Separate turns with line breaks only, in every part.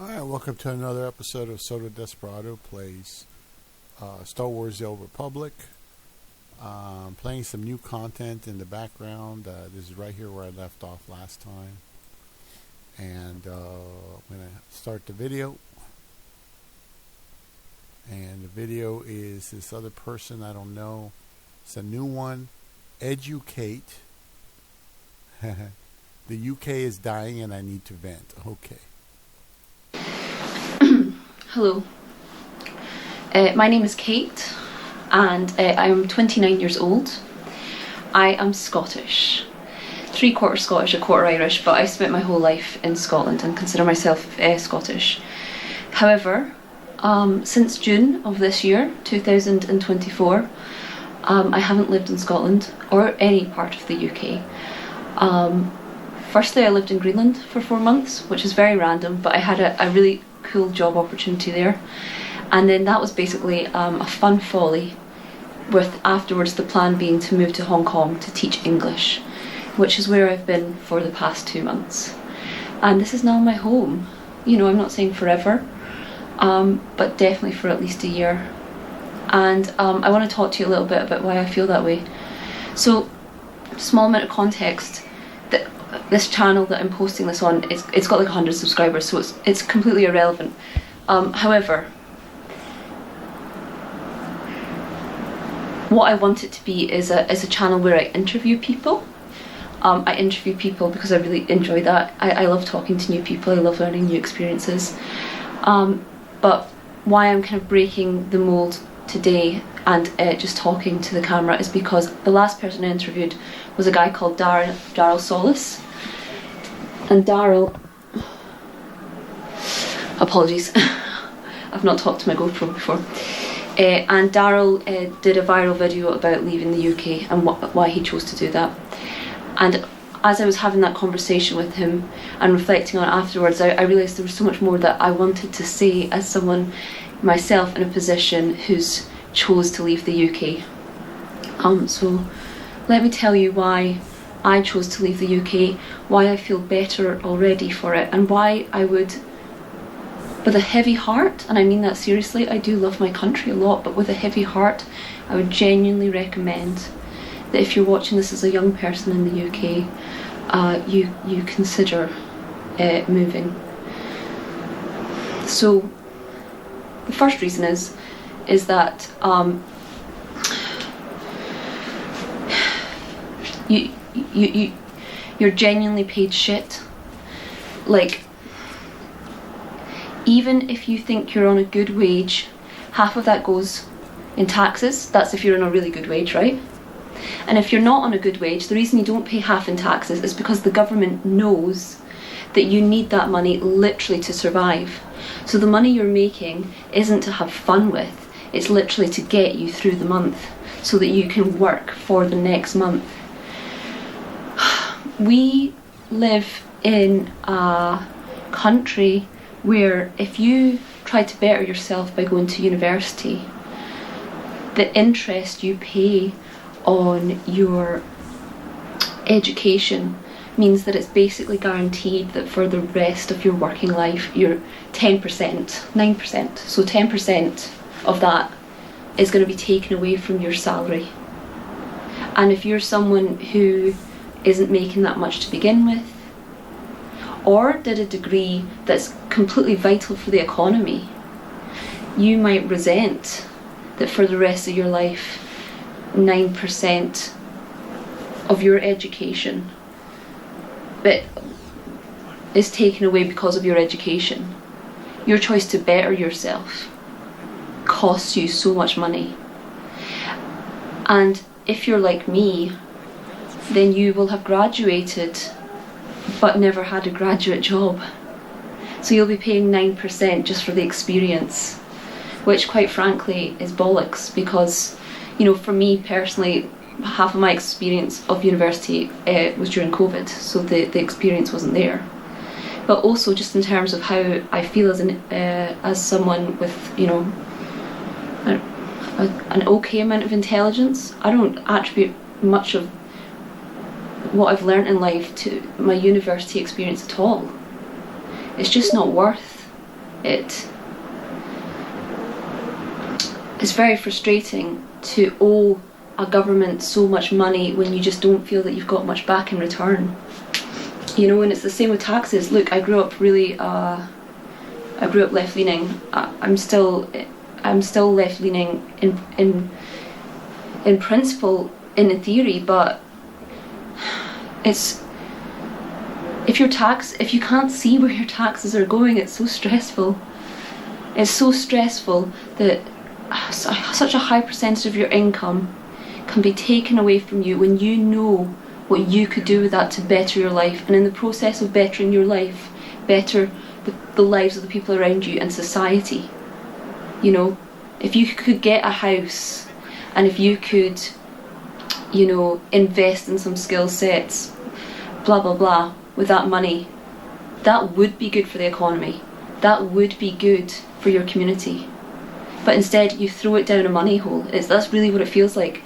Alright, welcome to another episode of Soto Desperado Plays Star Wars The Old Republic. Playing some new content in the background. This is right here where I left off last time. And I'm going to start the video. And the video is this other person I don't know. It's a new one. Educate. The UK is dying and I need to vent. Okay.
Hello, my name is Kate and I'm 29 years old. I am Scottish, 3/4 Scottish, 1/4 Irish, but I spent my whole life in Scotland and consider myself Scottish. However, since June of this year, 2024, I haven't lived in Scotland or any part of the UK. Firstly, I lived in Greenland for 4 months, which is very random, but I had a really cool job opportunity there, and then that was basically a fun folly, with afterwards the plan being to move to Hong Kong to teach English, which is where I've been for the past 2 months, and this is now my home. You know, I'm not saying forever, but definitely for at least a year, and I want to talk to you a little bit about why I feel that way. So, small amount of context. This channel that I'm posting this on, it's got like 100 subscribers, so it's completely irrelevant. However, what I want it to be is a channel where I interview people. I interview people because I really enjoy that. I love talking to new people, I love learning new experiences. But why I'm kind of breaking the mold today and just talking to the camera is because the last person I interviewed was a guy called Daryl Solis. And Daryl, apologies, I've not talked to my GoPro before. And Daryl did a viral video about leaving the UK and why he chose to do that. And as I was having that conversation with him and reflecting on it afterwards, I realised there was so much more that I wanted to say as someone myself in a position who's chose to leave the UK. So let me tell you why I chose to leave the UK, why I feel better already for it, and why I would, with a heavy heart, and I mean that seriously, I do love my country a lot, but with a heavy heart, I would genuinely recommend that if you're watching this as a young person in the UK, you consider moving. So the first reason is that you're genuinely paid shit. Like, even if you think you're on a good wage, half of that goes in taxes. That's if you're on a really good wage, right? And if you're not on a good wage, the reason you don't pay half in taxes is because the government knows that you need that money literally to survive. So the money you're making isn't to have fun with, it's literally to get you through the month so that you can work for the next month. We live in a country where if you try to better yourself by going to university, the interest you pay on your education means that it's basically guaranteed that for the rest of your working life you're 10%, 9%, so 10% of that is going to be taken away from your salary. And if you're someone who isn't making that much to begin with, or did a degree that's completely vital for the economy, you might resent that for the rest of your life 9% of your education but is taken away because of your education. Your choice to better yourself costs you so much money. And if you're like me, then you will have graduated but never had a graduate job. So you'll be paying 9% just for the experience, which quite frankly is bollocks, because, you know, for me personally, half of my experience of university was during COVID, so the experience wasn't there. But also just in terms of how I feel as someone with, you know, an okay amount of intelligence, I don't attribute much of what I've learnt in life to my university experience at all. It's just not worth It's very frustrating to owe a government so much money when you just don't feel that you've got much back in return. You know, and it's the same with taxes. Look, I grew up left-leaning. I'm still left-leaning in principle, in theory, but if you can't see where your taxes are going, it's so stressful. It's so stressful that such a high percentage of your income can be taken away from you when you know what you could do with that to better your life, and in the process of bettering your life, better the lives of the people around you and society. You know, if you could get a house, and if you could, you know, invest in some skill sets, blah blah blah, with that money, that would be good for the economy. That would be good for your community. But instead you throw it down a money hole. That's really what it feels like.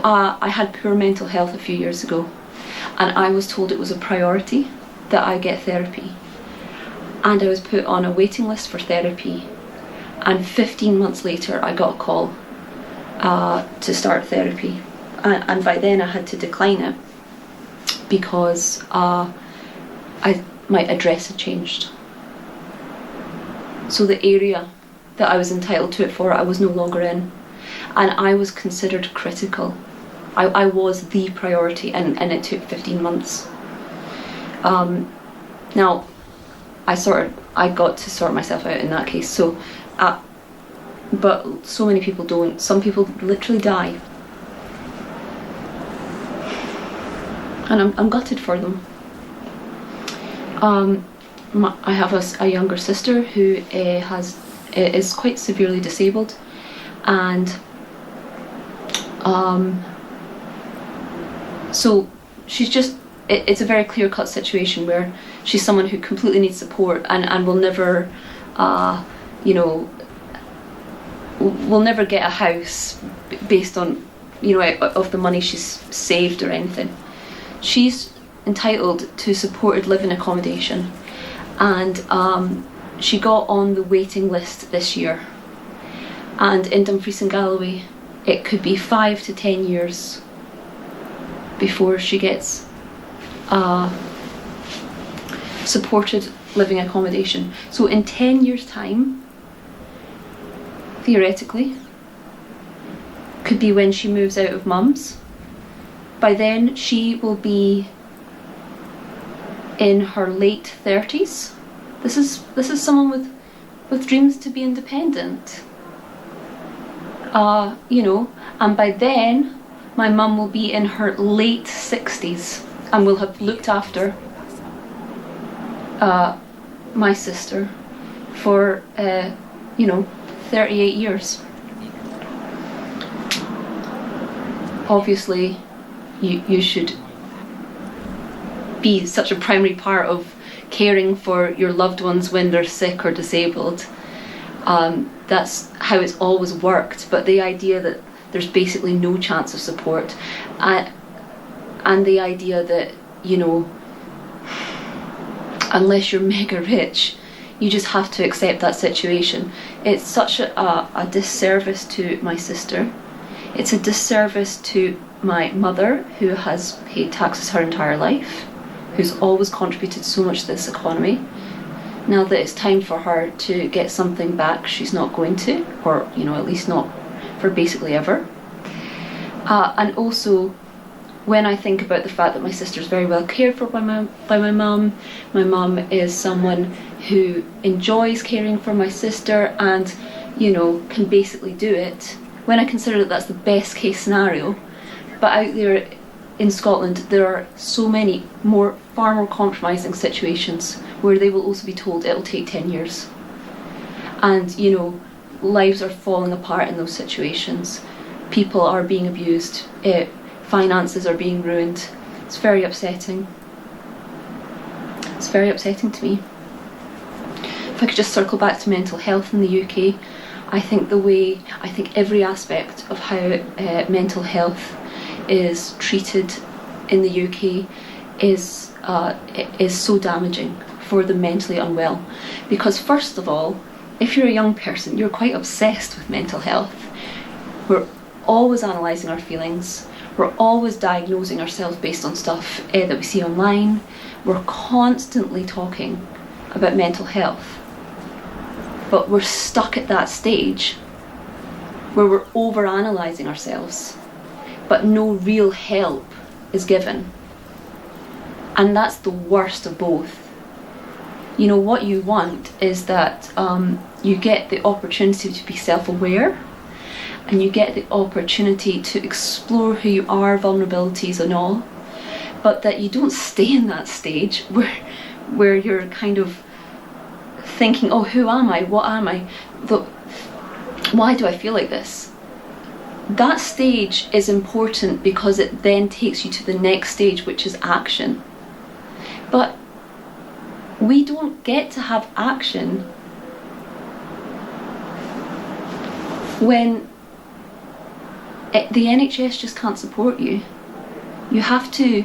I had poor mental health a few years ago, and I was told it was a priority that I get therapy. And I was put on a waiting list for therapy, and 15 months later I got a call to start therapy, and by then I had to decline it because my address had changed. So the area that I was entitled to it for, I was no longer in, and I was considered critical. I was the priority, and it took 15 months. Now, I got to sort myself out in that case. So, but so many people don't. Some people literally die, and I'm gutted for them. I have a younger sister who is quite severely disabled, and so she's just, it's a very clear-cut situation where she's someone who completely needs support and will never, you know, will never get a house based on, you know, of the money she's saved or anything. She's entitled to supported living accommodation, and she got on the waiting list this year. And in Dumfries and Galloway, it could be 5 to 10 years before she gets supported living accommodation. So in 10 years' time, theoretically, could be when she moves out of mum's. By then she will be in her late 30s. This is someone with dreams to be independent. You know, and by then my mum will be in her late 60s and will have looked after my sister for you know, 38 years. Obviously you should be such a primary part of caring for your loved ones when they're sick or disabled. That's how it's always worked, but the idea that there's basically no chance of support, and the idea that, you know, unless you're mega rich, you just have to accept that situation. It's such a disservice to my sister. It's a disservice to my mother, who has paid taxes her entire life, who's always contributed so much to this economy. Now that it's time for her to get something back, she's not going to, or, you know, at least not for basically ever. And also, when I think about the fact that my sister's very well cared for by my mum is someone who enjoys caring for my sister and, you know, can basically do it. When I consider that that's the best case scenario, but out there in Scotland there are so many far more compromising situations where they will also be told it'll take 10 years. And, you know, lives are falling apart in those situations. People are being abused. Finances are being ruined. It's very upsetting. It's very upsetting to me. If I could just circle back to mental health in the UK, I think every aspect of how mental health is treated in the UK is so damaging for the mentally unwell. Because first of all, if you're a young person, you're quite obsessed with mental health. We're always analysing our feelings. We're always diagnosing ourselves based on stuff that we see online. We're constantly talking about mental health. But we're stuck at that stage where we're over-analysing ourselves, but no real help is given. And that's the worst of both. You know, what you want is that you get the opportunity to be self-aware, and you get the opportunity to explore who you are, vulnerabilities and all, but that you don't stay in that stage where you're kind of thinking, oh, who am I? What am I? Why do I feel like this? That stage is important because it then takes you to the next stage, which is action. But we don't get to have action when the NHS just can't support you. You have to,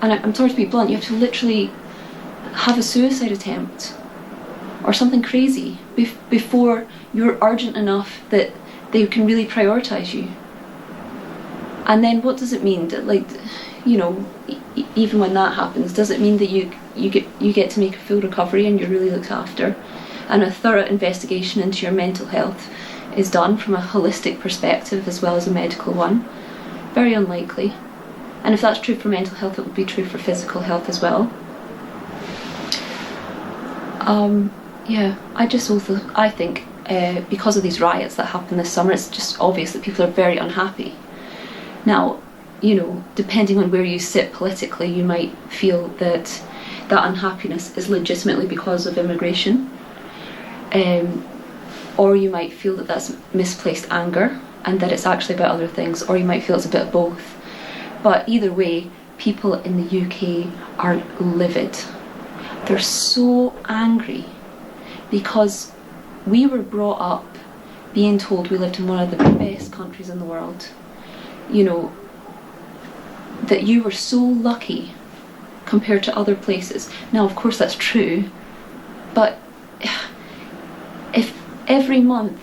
and I'm sorry to be blunt, you have to literally have a suicide attempt or something crazy before you're urgent enough that they can really prioritise you. And then what does it mean that, like, you know, even when that happens, does it mean that you get to make a full recovery and you're really looked after, and a thorough investigation into your mental health is done from a holistic perspective as well as a medical one? Very unlikely. And if that's true for mental health, it would be true for physical health as well. I think because of these riots that happened this summer, it's just obvious that people are very unhappy. Now, you know, depending on where you sit politically, you might feel that that unhappiness is legitimately because of immigration, or you might feel that that's misplaced anger and that it's actually about other things, or you might feel it's a bit of both. But either way, people in the UK are livid. They're so angry because we were brought up being told we lived in one of the best countries in the world. You know, that you were so lucky compared to other places. Now, of course, that's true, but if every month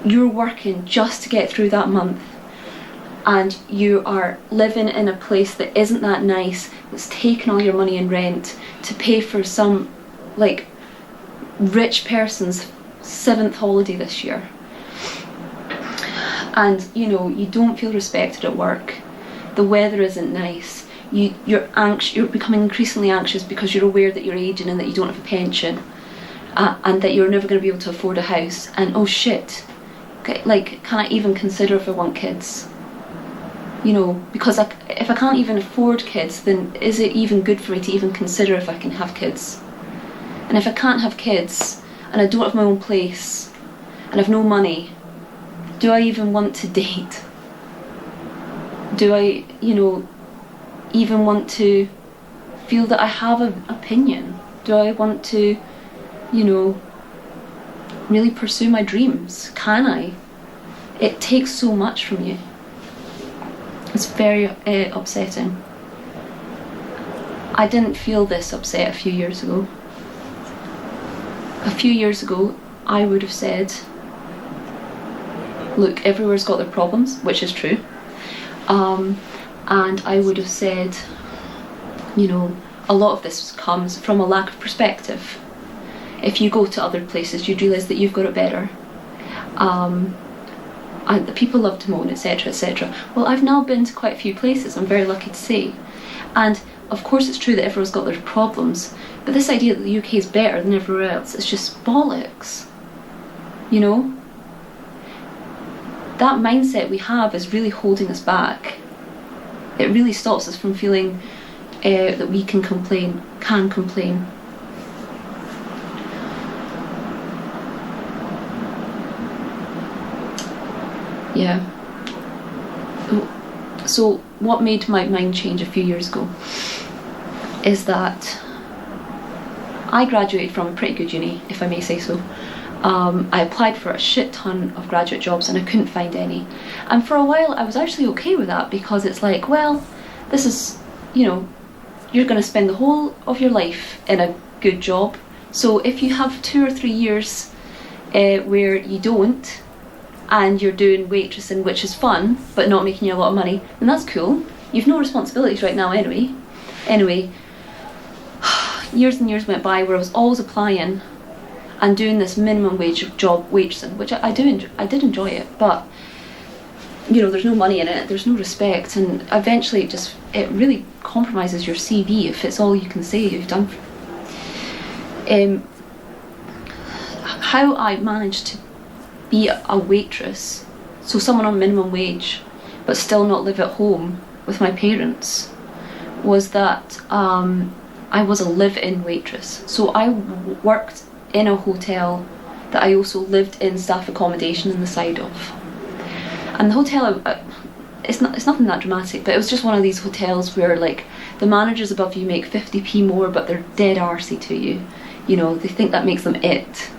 you're working just to get through that month, and you are living in a place that isn't that nice, that's taken all your money in rent to pay for some, like, rich person's 7th holiday this year, and, you know, you don't feel respected at work, the weather isn't nice, you're becoming increasingly anxious because you're aware that you're aging and that you don't have a pension, and that you're never going to be able to afford a house, and oh shit, like, can I even consider if I want kids? You know, because if I can't even afford kids, then is it even good for me to even consider if I can have kids? And if I can't have kids, and I don't have my own place, and I've no money, do I even want to date? Do I, you know, even want to feel that I have an opinion? Do I want to, you know, really pursue my dreams? Can I? It takes so much from you. It's very upsetting. I didn't feel this upset a few years ago. A few years ago, I would have said, look, everywhere's got their problems, which is true. And I would have said, you know, a lot of this comes from a lack of perspective. If you go to other places, you'd realise that you've got it better. And the people love to moan, etc., etc. Well, I've now been to quite a few places, I'm very lucky to say. And of course it's true that everyone's got their problems, but this idea that the UK is better than everywhere else is just bollocks. You know? That mindset we have is really holding us back. It really stops us from feeling that we can complain. Yeah. So what made my mind change a few years ago is that I graduated from a pretty good uni, if I may say so. I applied for a shit ton of graduate jobs and I couldn't find any. And for a while I was actually okay with that, because it's like, well, this is, you know, you're going to spend the whole of your life in a good job. So if you have 2 or 3 years where you don't, and you're doing waitressing, which is fun but not making you a lot of money, then that's cool. You've no responsibilities right now anyway. Years and years went by where I was always applying and doing this minimum wage job waitressing, which I did enjoy it, but you know, there's no money in it, there's no respect, and eventually it really compromises your CV if it's all you can say you've done. How I managed to be a waitress, so someone on minimum wage, but still not live at home with my parents, was that I was a live-in waitress. So I worked in a hotel that I also lived in staff accommodation on the side of. And the hotel, it's nothing that dramatic, but it was just one of these hotels where like the managers above you make 50p more, but they're dead arsey to you. You know, they think that makes them it,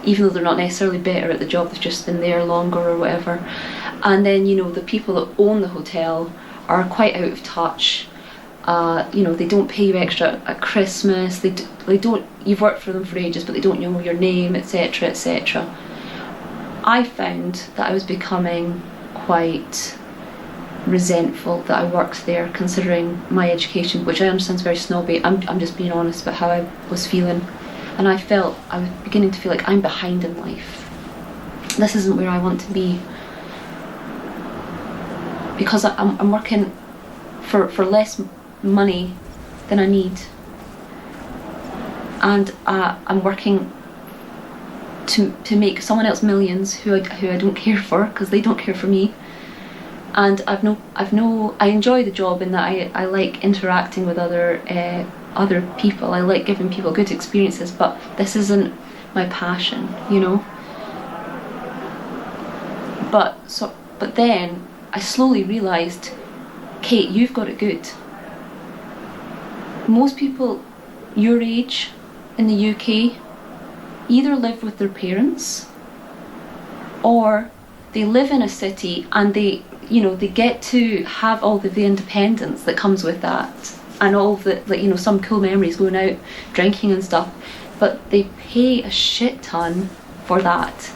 even though they're not necessarily better at the job, they've just been there longer or whatever. And then, you know, the people that own the hotel are quite out of touch. You know, they don't pay you extra at Christmas, they don't, you've worked for them for ages, but they don't know your name, etc, etc. I found that I was becoming quite resentful that I worked there, considering my education, which I understand is very snobby. I'm just being honest about how I was feeling, and I was beginning to feel like I'm behind in life. This isn't where I want to be, because I'm working for less money than I need, and I'm working to make someone else millions who I don't care for, because they don't care for me. And I enjoy the job in that I like interacting with other people. I like giving people good experiences, but this isn't my passion, you know. But then I slowly realised, Kate, you've got it good. Most people your age in the UK either live with their parents, or they live in a city and they get to have all the independence that comes with that, and all the, like, you know, some cool memories going out drinking and stuff, but they pay a shit ton for that.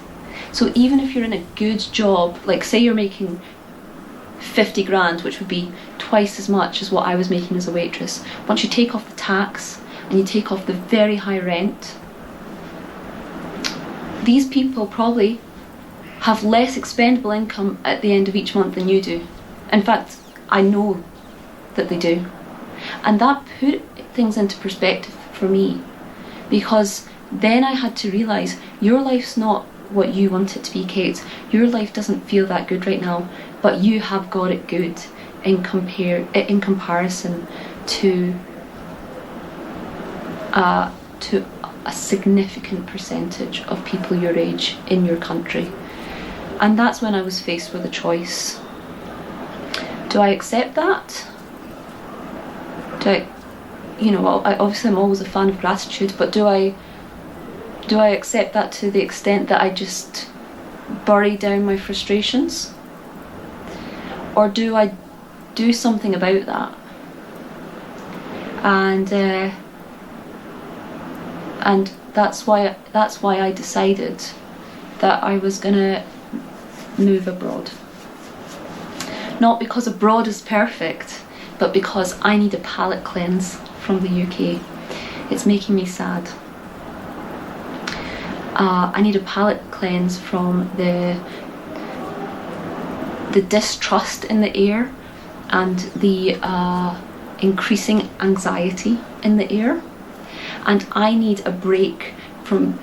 So even if you're in a good job, like say you're making 50 grand, which would be twice as much as what I was making as a waitress, once you take off the tax and you take off the very high rent, these people probably have less expendable income at the end of each month than you do. In fact, I know that they do. And that put things into perspective for me, because then I had to realise your life's not what you want it to be, Kate. Your life doesn't feel that good right now, but you have got it good in comparison to a significant percentage of people your age in your country. And that's when I was faced with a choice. Do I accept that? Obviously I'm always a fan of gratitude, but do I accept that to the extent that I just bury down my frustrations? Or do I do something about that? And that's why I decided that I was gonna move abroad. Not because abroad is perfect, but because I need a palate cleanse from the UK. It's making me sad. I need a palate cleanse from the distrust in the air and the increasing anxiety in the air. And I need a break from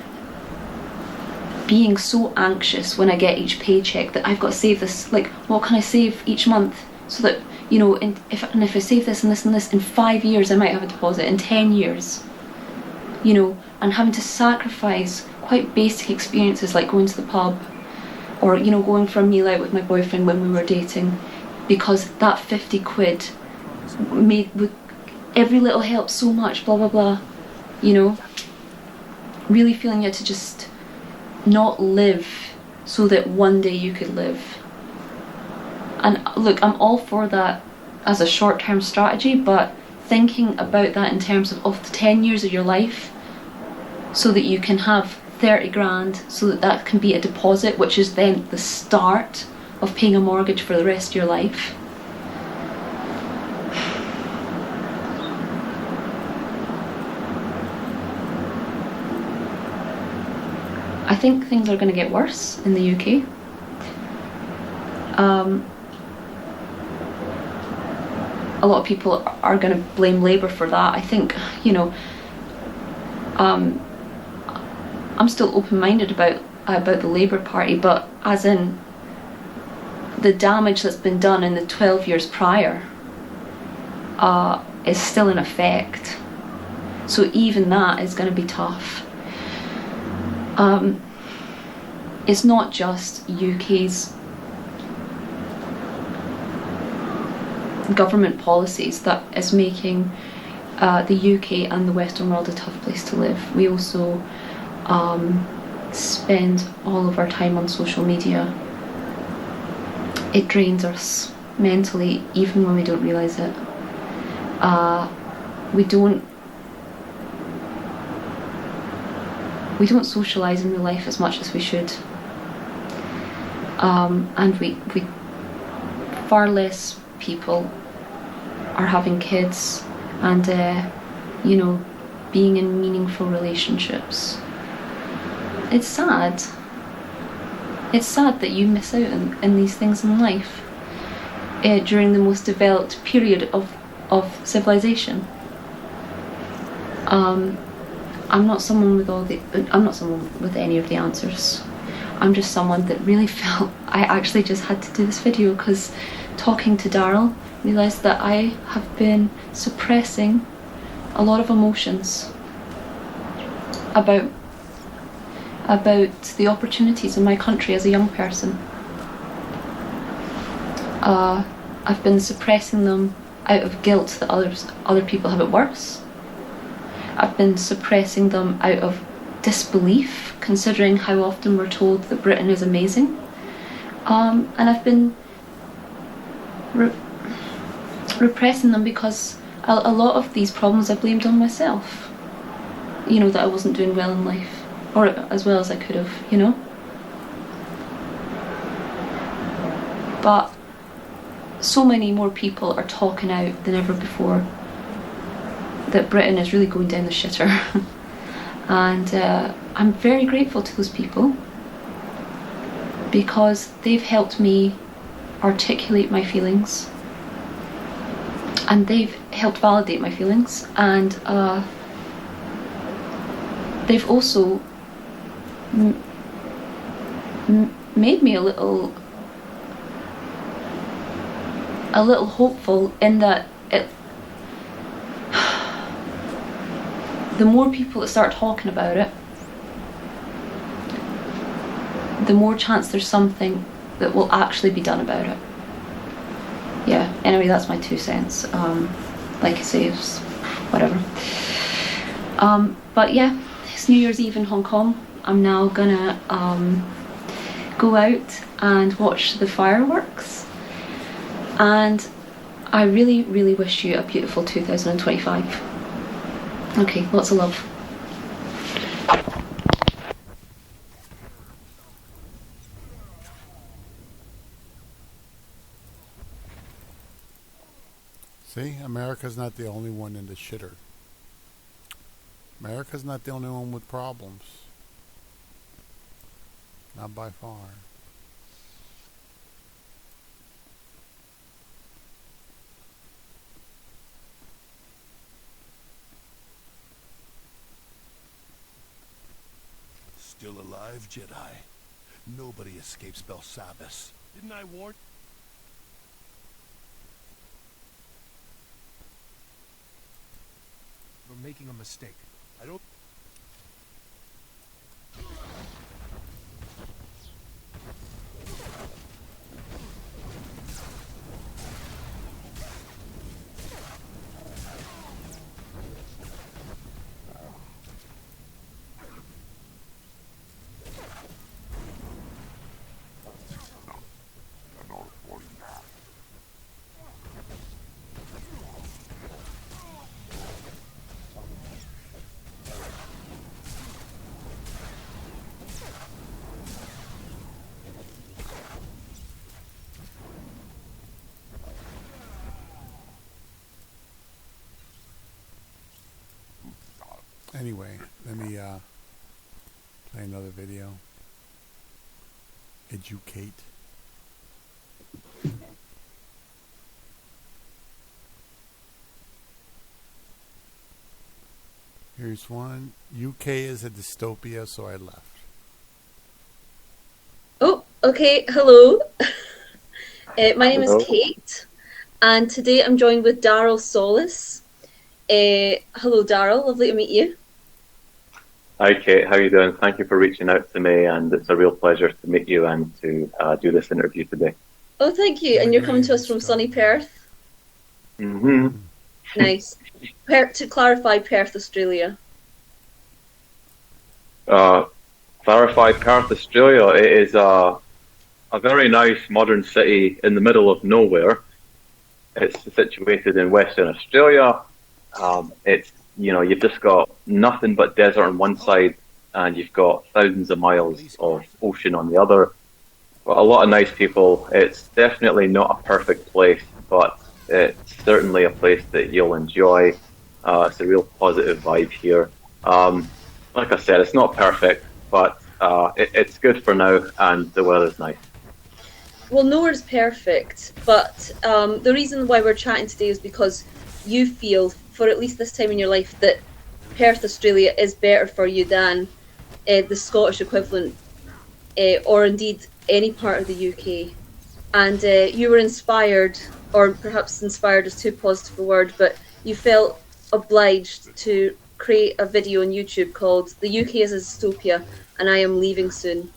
being so anxious when I get each paycheck that I've got to save this, like, what can I save each month, so that, you know, if I save this and this and this, in 5 years I might have a deposit, in 10 years, you know, and having to sacrifice quite basic experiences like going to the pub, or, you know, going for a meal out with my boyfriend when we were dating, because that 50 quid with every little helps so much, blah blah blah, you know. Really feeling you had to just not live so that one day you could live. And look, I'm all for that as a short-term strategy, but thinking about that in terms of the 10 years of your life, so that you can have 30 grand, so that can be a deposit, which is then the start of paying a mortgage for the rest of your life. I think things are going to get worse in the UK. A lot of people are going to blame Labour for that. I think, you know, I'm still open-minded about the Labour Party, but as in the damage that's been done in the 12 years prior is still in effect. So even that is going to be tough. It's not just UK's government policies that is making the UK and the Western world a tough place to live. We also spend all of our time on social media. It drains us mentally, even when we don't realise it. We don't socialise in real life as much as we should, and we far less people are having kids and you know, being in meaningful relationships. It's sad. It's sad that you miss out in these things in life during the most developed period of civilization. I'm not someone with any of the answers. I'm just someone that really felt I actually just had to do this video because talking to Daryl, realised that I have been suppressing a lot of emotions about the opportunities in my country as a young person. I've been suppressing them out of guilt that other people have it worse. I've been suppressing them out of disbelief, considering how often we're told that Britain is amazing. And I've been repressing them because a lot of these problems I blamed on myself. You know, that I wasn't doing well in life, or as well as I could have, you know. But so many more people are talking out than ever before that Britain is really going down the shitter. And I'm very grateful to those people because they've helped me articulate my feelings, and they've helped validate my feelings, and they've also made me a little hopeful in that the more people that start talking about it, the more chance there's something that will actually be done about it. Yeah, anyway, that's my 2 cents. Like I say, it's whatever. But yeah, it's New Year's Eve in Hong Kong. I'm now gonna go out and watch the fireworks. And I really, really wish you a beautiful 2025. Okay, lots of love.
See, America's not the only one in the shitter. America's not the only one with problems. Not by far.
Still alive, Jedi. Nobody escapes Belsabas. Didn't I warn?
We're making a mistake.
I don't...
Anyway, let me play another video. Educate. Here's one. UK is a dystopia, so I left.
Oh, okay. Hello. My name is
Hello.
Kate, and today I'm joined with Daryl Solis. Hello, Daryl. Lovely to meet you.
Hi, Kate. How are you doing? Thank you for reaching out to me, and it's a real pleasure to meet you and to do this interview today.
Oh, thank you. And you're coming to us from sunny Perth.
Mm-hmm.
Nice. To clarify, Perth, Australia.
Clarify, Perth, Australia. It is a very nice modern city in the middle of nowhere. It's situated in Western Australia. It's, you've just got nothing but desert on one side, and you've got thousands of miles of ocean on the other. But a lot of nice people. It's definitely not a perfect place, but it's certainly a place that you'll enjoy. It's a real positive vibe here. Like I said, it's not perfect, but it's good for now, and the weather's nice.
Well, nowhere's perfect, but the reason why we're chatting today is because you feel, for at least this time in your life, that Perth, Australia is better for you than the Scottish equivalent, or indeed any part of the UK. And you were inspired, or perhaps inspired is too positive a word, but you felt obliged to create a video on YouTube called "The UK is a Dystopia and I am leaving soon."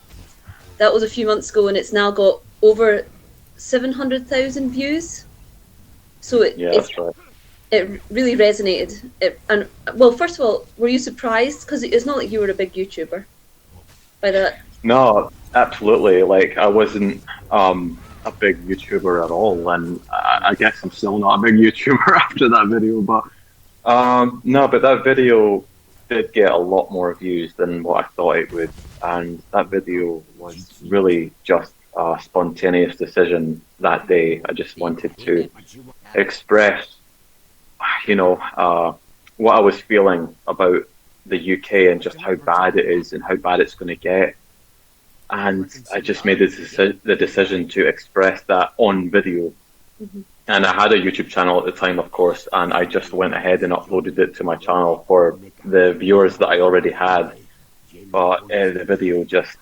That was a few months ago, and it's now got over 700,000 views. So
That's right.
It really resonated. Well, first of all, were you surprised? Because it's not like you were a big YouTuber by that.
No, absolutely. Like, I wasn't a big YouTuber at all, and I guess I'm still not a big YouTuber after that video. But no, but that video did get a lot more views than what I thought it would, and that video was really just a spontaneous decision that day. I just wanted to express, what I was feeling about the UK and just how bad it is and how bad it's going to get. And I just made the decision to express that on video.
Mm-hmm.
And I had a YouTube channel at the time, of course, and I just went ahead and uploaded it to my channel for the viewers that I already had. But the video just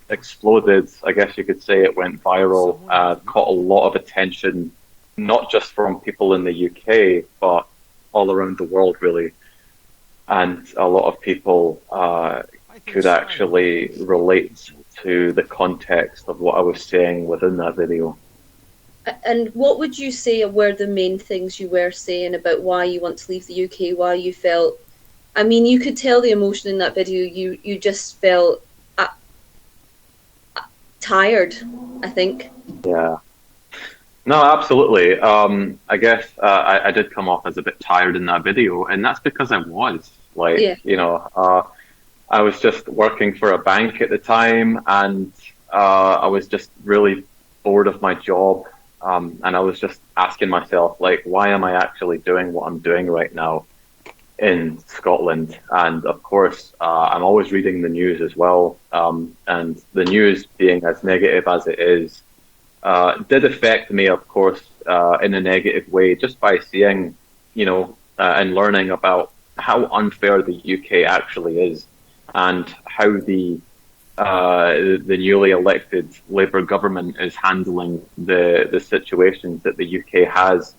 exploded. I guess you could say it went viral, caught a lot of attention, not just from people in the UK, but all around the world, really. And a lot of people could actually relate to the context of what I was saying within that video.
And what would you say were the main things you were saying about why you want to leave the UK, why you felt... I mean, you could tell the emotion in that video. You just felt tired, I think.
Yeah. No, absolutely. I guess I did come off as a bit tired in that video, and that's because I was. I was just working for a bank at the time, and I was just really bored of my job. And I was just asking myself, like, why am I actually doing what I'm doing right now in Scotland? And of course, I'm always reading the news as well. And the news, being as negative as it is, did affect me, of course, in a negative way, just by seeing, and learning about how unfair the UK actually is, and how the newly elected Labour government is handling the situations that the UK has.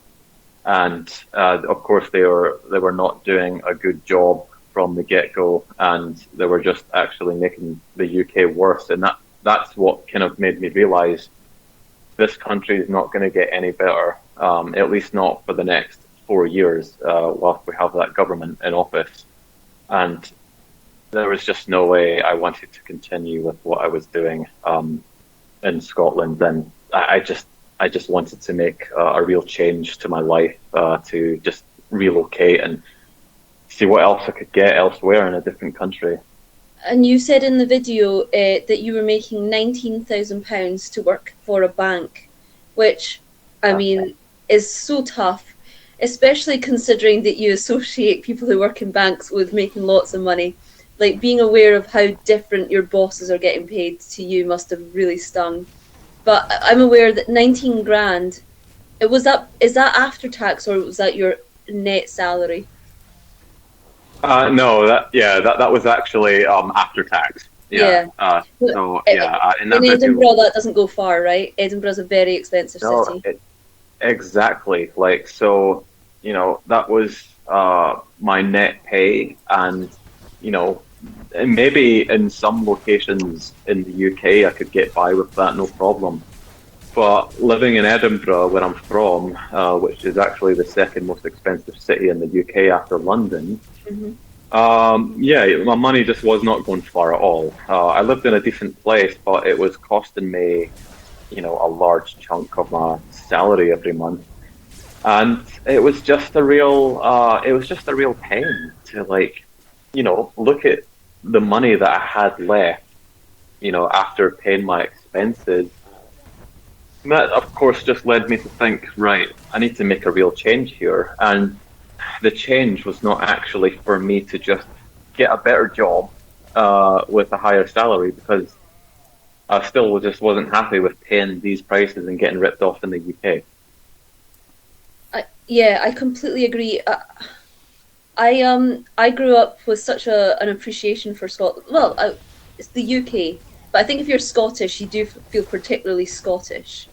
And of course, they were not doing a good job from the get-go, and they were just actually making the UK worse. And that's what kind of made me realise this country is not going to get any better, at least not for the next 4 years, whilst we have that government in office. And there was just no way I wanted to continue with what I was doing in Scotland. And I just wanted to make a real change to my life, to just relocate and see what else I could get elsewhere in a different country.
And you said in the video that you were making £19,000 to work for a bank, which, I mean, is so tough. especially considering that you associate people who work in banks with making lots of money. Like, being aware of how different your bosses are getting paid to you must have really stung. But I'm aware that 19 grand, is that after tax, or was that your net salary?
No, that was actually after tax. Yeah. In
Edinburgh, that doesn't go far, right? Edinburgh's a very expensive city.
Exactly. Like, so, that was my net pay, and and maybe in some locations in the UK I could get by with that, no problem. But living in Edinburgh, where I'm from, which is actually the second most expensive city in the UK after London, my money just was not going far at all. I lived in a decent place, but it was costing me, a large chunk of my salary every month, and it was just a real pain to look at the money that I had left, after paying my expenses. And that, of course, just led me to think, right, I need to make a real change here. And the change was not actually for me to just get a better job with a higher salary, because I still just wasn't happy with paying these prices and getting ripped off in the UK.
I completely agree. I grew up with such an appreciation for Scotland. Well, it's the UK, but I think if you're Scottish, you do feel particularly Scottish.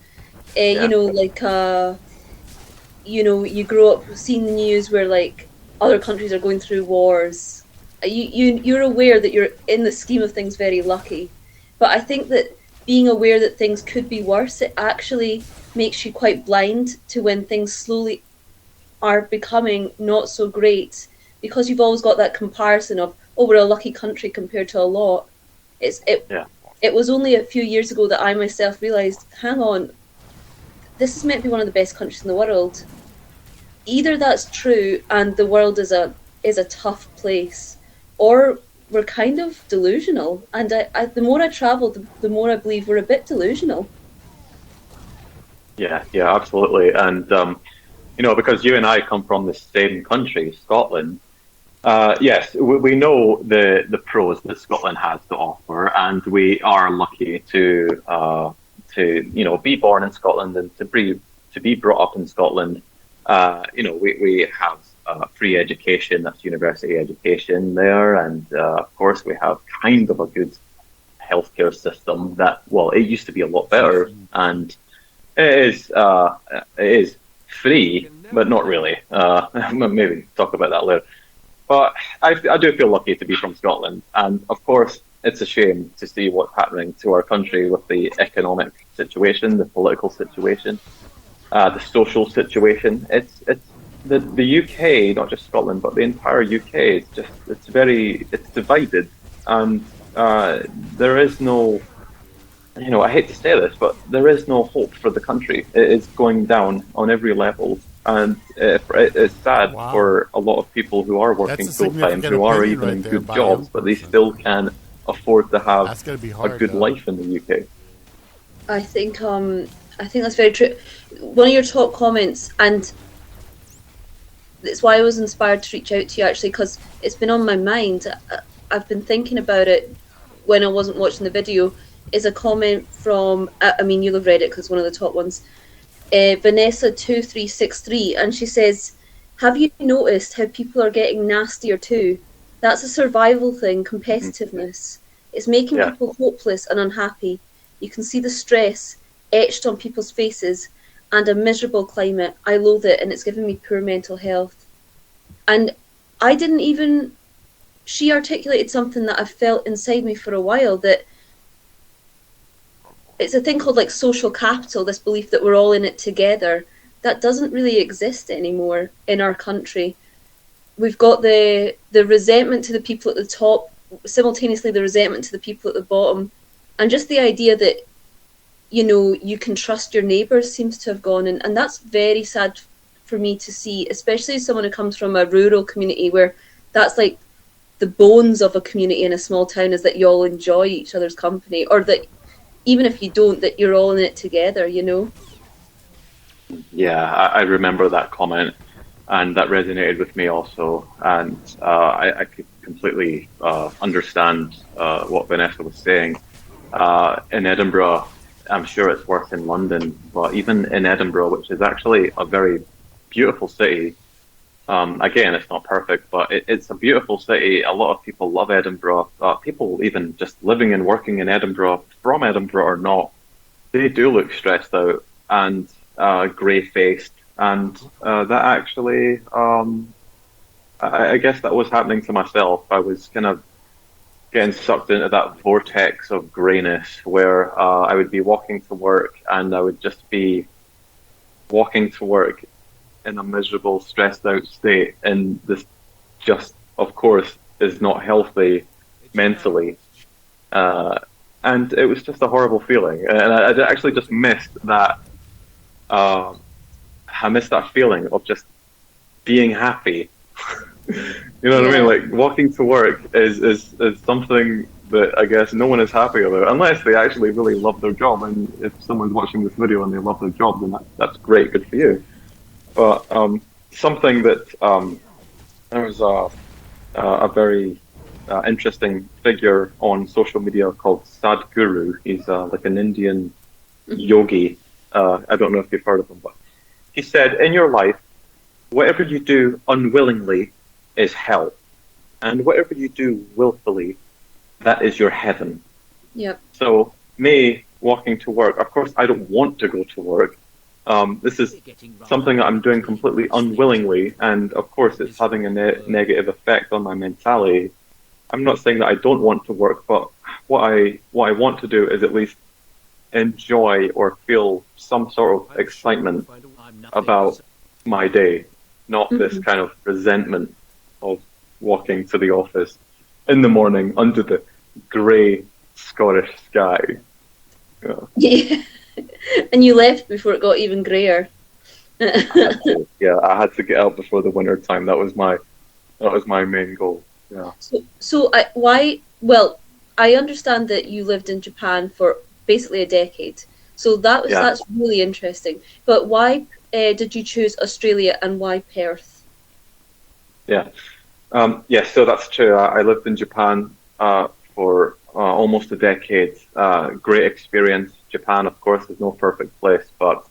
You grow up seeing the news where other countries are going through wars. You're aware that you're, in the scheme of things, very lucky. But I think that being aware that things could be worse, it actually makes you quite blind to when things slowly are becoming not so great, because you've always got that comparison of, oh, we're a lucky country compared to a lot. It was only a few years ago that I myself realised, hang on, this is meant to be one of the best countries in the world. Either that's true and the world is a tough place, or we're kind of delusional. And the more I travel, the more I believe we're a bit delusional.
Yeah, absolutely. And because you and I come from the same country, Scotland. Yes, we know the pros that Scotland has to offer, and we are lucky to be born in Scotland and to be brought up in Scotland. We have free education, that's university education there, and of course we have kind of a good healthcare system that, well, it used to be a lot better, and it is free, but not really. Maybe talk about that later. But I do feel lucky to be from Scotland, and of course it's a shame to see what's happening to our country with the economic situation, the political situation, the social situation. It's the UK, not just Scotland, but the entire UK. It's divided, and there is no, I hate to say this, but there is no hope for the country. It is going down on every level. And it's sad for a lot of people who are working full-time, who are even in good jobs, but they still can't afford to have a good life in the UK.
I think that's very true. One of your top comments, and it's why I was inspired to reach out to you, actually, because it's been on my mind. I've been thinking about it when I wasn't watching the video, is a comment from, you'll have read it because it's one of the top ones, Vanessa2363, and she says, have you noticed how people are getting nastier too? That's a survival thing, competitiveness. It's making people hopeless and unhappy. You can see the stress etched on people's faces, and a miserable climate. I loathe it, and it's given me poor mental health. And she articulated something that I've felt inside me for a while, that it's a thing called social capital, this belief that we're all in it together. That doesn't really exist anymore in our country. We've got the resentment to the people at the top, simultaneously the resentment to the people at the bottom, and just the idea that you can trust your neighbours seems to have gone, and that's very sad for me to see, especially as someone who comes from a rural community where that's the bones of a community in a small town, is that you all enjoy each other's company, or that even if you don't, that you're all in it together,
Yeah, I remember that comment. and that resonated with me also. And I could completely understand what Vanessa was saying. In Edinburgh, I'm sure it's worse in London, but even in Edinburgh, which is actually a very beautiful city, again, it's not perfect, but it's a beautiful city. A lot of people love Edinburgh. People even just living and working in Edinburgh, from Edinburgh or not, they do look stressed out and grey-faced. And that actually, I guess that was happening to myself. I was kind of getting sucked into that vortex of greyness where I would be walking to work and I would just be walking to work in a miserable, stressed out state. And this just, of course, is not healthy mentally. And it was just a horrible feeling. And I actually just missed that. I missed that feeling of just being happy. You know what I mean? Like, walking to work is something that I guess no one is happy about, unless they actually really love their job. And if someone's watching this video and they love their job, then that's great, good for you. But something that there was a very interesting figure on social media called Sadhguru. He's like an Indian yogi. I don't know if you've heard of him, but he said, in your life, whatever you do unwillingly is hell. And whatever you do willfully, that is your heaven.
Yep.
So me walking to work, of course I don't want to go to work. This is something that I'm doing completely unwillingly, and of course it's having a negative effect on my mentality. I'm not saying that I don't want to work, but what I want to do is at least enjoy or feel some sort of excitement about my day, not this kind of resentment of walking to the office in the morning under the grey Scottish sky.
Yeah. And you left before it got even greyer.
I had to get out before the winter time. That was my main goal. Yeah.
So why? Well, I understand that you lived in Japan for basically a decade. So that's really interesting. But why did you choose Australia and why Perth?
Yeah. So that's true. I lived in Japan for almost a decade. Great experience. Japan, of course, is no perfect place, but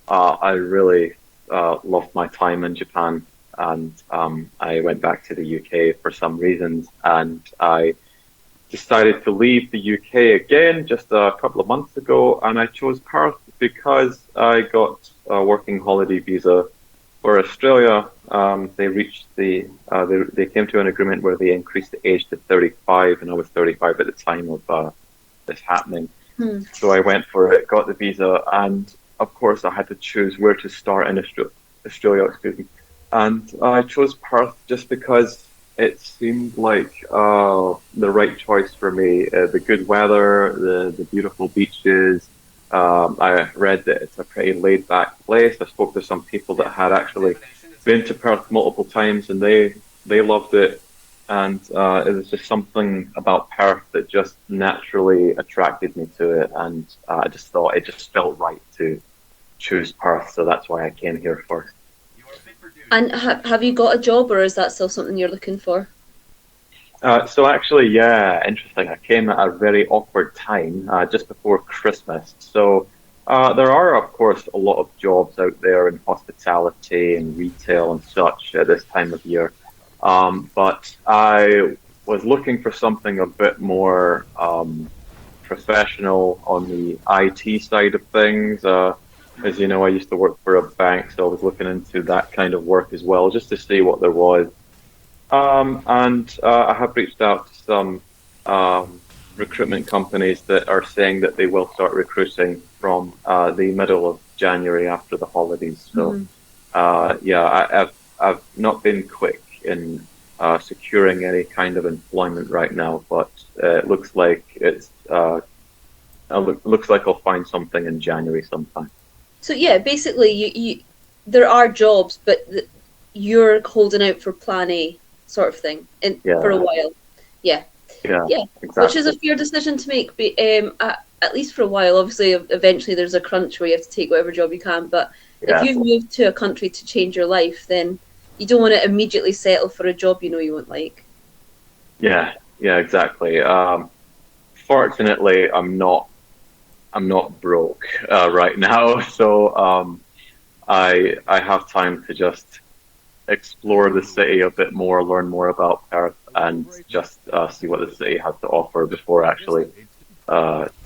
I really loved my time in Japan. And I went back to the UK for some reasons, and I decided to leave the UK again just a couple of months ago, and I chose Perth because I got a working holiday visa for Australia. They came to an agreement where they increased the age to 35, and I was 35 at the time of this happening. So I went for it, got the visa, and of course I had to choose where to start in Australia. And I chose Perth just because it seemed like the right choice for me. The good weather, the beautiful beaches. I read that it's a pretty laid-back place. I spoke to some people that had actually been to Perth multiple times, and they loved it. And it was just something about Perth that just naturally attracted me to it. And I just thought it just felt right to choose Perth. So that's why I came here first.
And have you got a job, or is that still something you're looking for?
So actually, yeah, interesting. I came at a very awkward time, just before Christmas. So there are, of course, a lot of jobs out there in hospitality and retail and such at this time of year. But I was looking for something a bit more professional on the IT side of things. As you know, I used to work for a bank, so I was looking into that kind of work as well, just to see what there was. And I have reached out to some recruitment companies that are saying that they will start recruiting from the middle of January after the holidays. So, I've not been quick in securing any kind of employment right now, but it looks like looks like I'll find something in January sometime.
So yeah, basically, you there are jobs, but you're holding out for Plan A sort of thing for a while. Yeah, exactly. Which is a fair decision to make. But, at least for a while. Obviously, eventually there's a crunch where you have to take whatever job you can. But if you've moved to a country to change your life, then you don't want to immediately settle for a job you know you won't like.
Yeah, yeah, exactly. Fortunately, I'm not broke right now, so I have time to just explore the city a bit more, learn more about Perth, and just see what the city has to offer before actually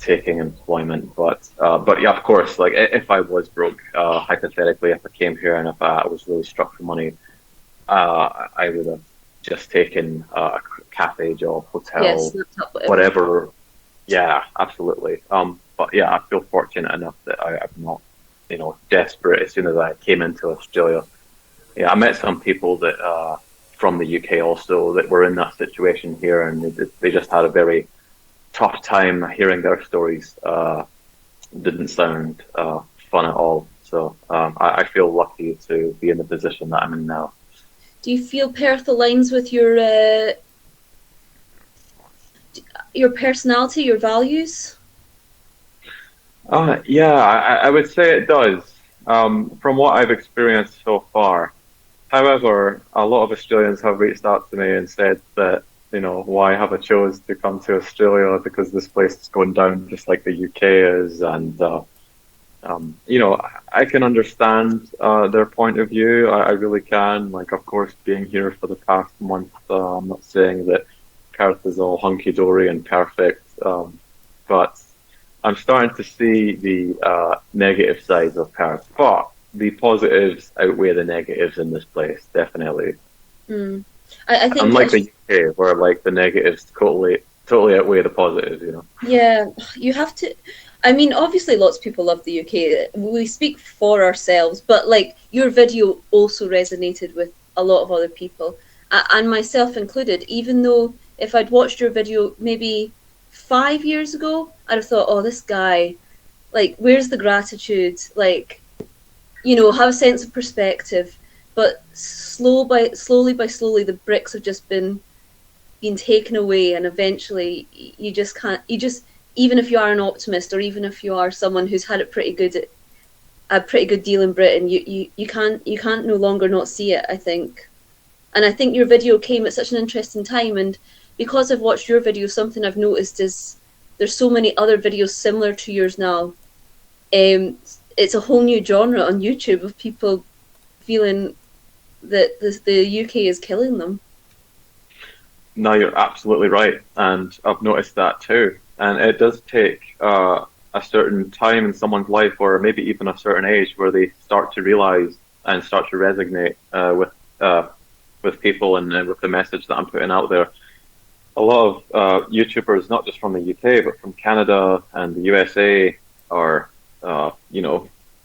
taking employment. But yeah, of course, like if I was broke, hypothetically, if I came here and if I was really struck for money, I would have just taken a cafe job, hotel, whatever. Yeah, absolutely. But yeah, I feel fortunate enough that I'm not, desperate as soon as I came into Australia. Yeah, I met some people that from the UK also that were in that situation here, and they just had a very tough time. Hearing their stories didn't sound fun at all. So I feel lucky to be in the position that I'm in now.
Do you feel Perth aligns with your personality, your values?
Yeah, I would say it does. From what I've experienced so far. However, a lot of Australians have reached out to me and said that, why have I chose to come to Australia because this place is going down just like the UK is. And, I can understand their point of view. I really can. Like, of course, being here for the past month, I'm not saying that Perth is all hunky-dory and perfect, but I'm starting to see the negative sides of Perth. But the positives outweigh the negatives in this place, definitely.
I think
unlike the UK, where like the negatives totally outweigh the positives,
Yeah, you have to. I mean, obviously, lots of people love the UK. We speak for ourselves, but like your video also resonated with a lot of other people, and myself included. Even though if I'd watched your video maybe 5 years ago, I'd have thought, oh, this guy, like, where's the gratitude? Like, have a sense of perspective. But slowly, the bricks have just been taken away, and eventually you just can't. Even if you are an optimist, or even if you are someone who's had it pretty good deal in Britain, you can't no longer not see it, I think. And I think your video came at such an interesting time, and because I've watched your video, something I've noticed is there's so many other videos similar to yours now. It's a whole new genre on YouTube of people feeling that the UK is killing them.
No, you're absolutely right, and I've noticed that too. And it does take a certain time in someone's life, or maybe even a certain age, where they start to realize and start to resonate with people and with the message that I'm putting out there. A lot of YouTubers, not just from the UK, but from Canada and the USA, are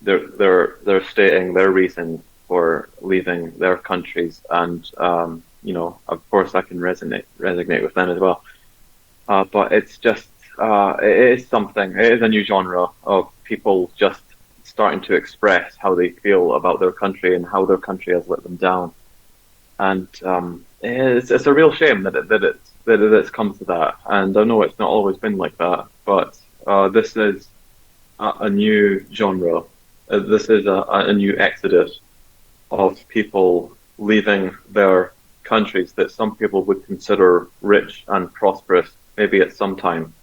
they're stating their reason for leaving their countries, and of course I can resonate with them as well. But it's just it is something. It is a new genre of people just starting to express how they feel about their country and how their country has let them down. And it's a real shame that it's come to that. And I know it's not always been like that, but this is a new genre. This is a new exodus of people leaving their countries that some people would consider rich and prosperous, maybe at some time,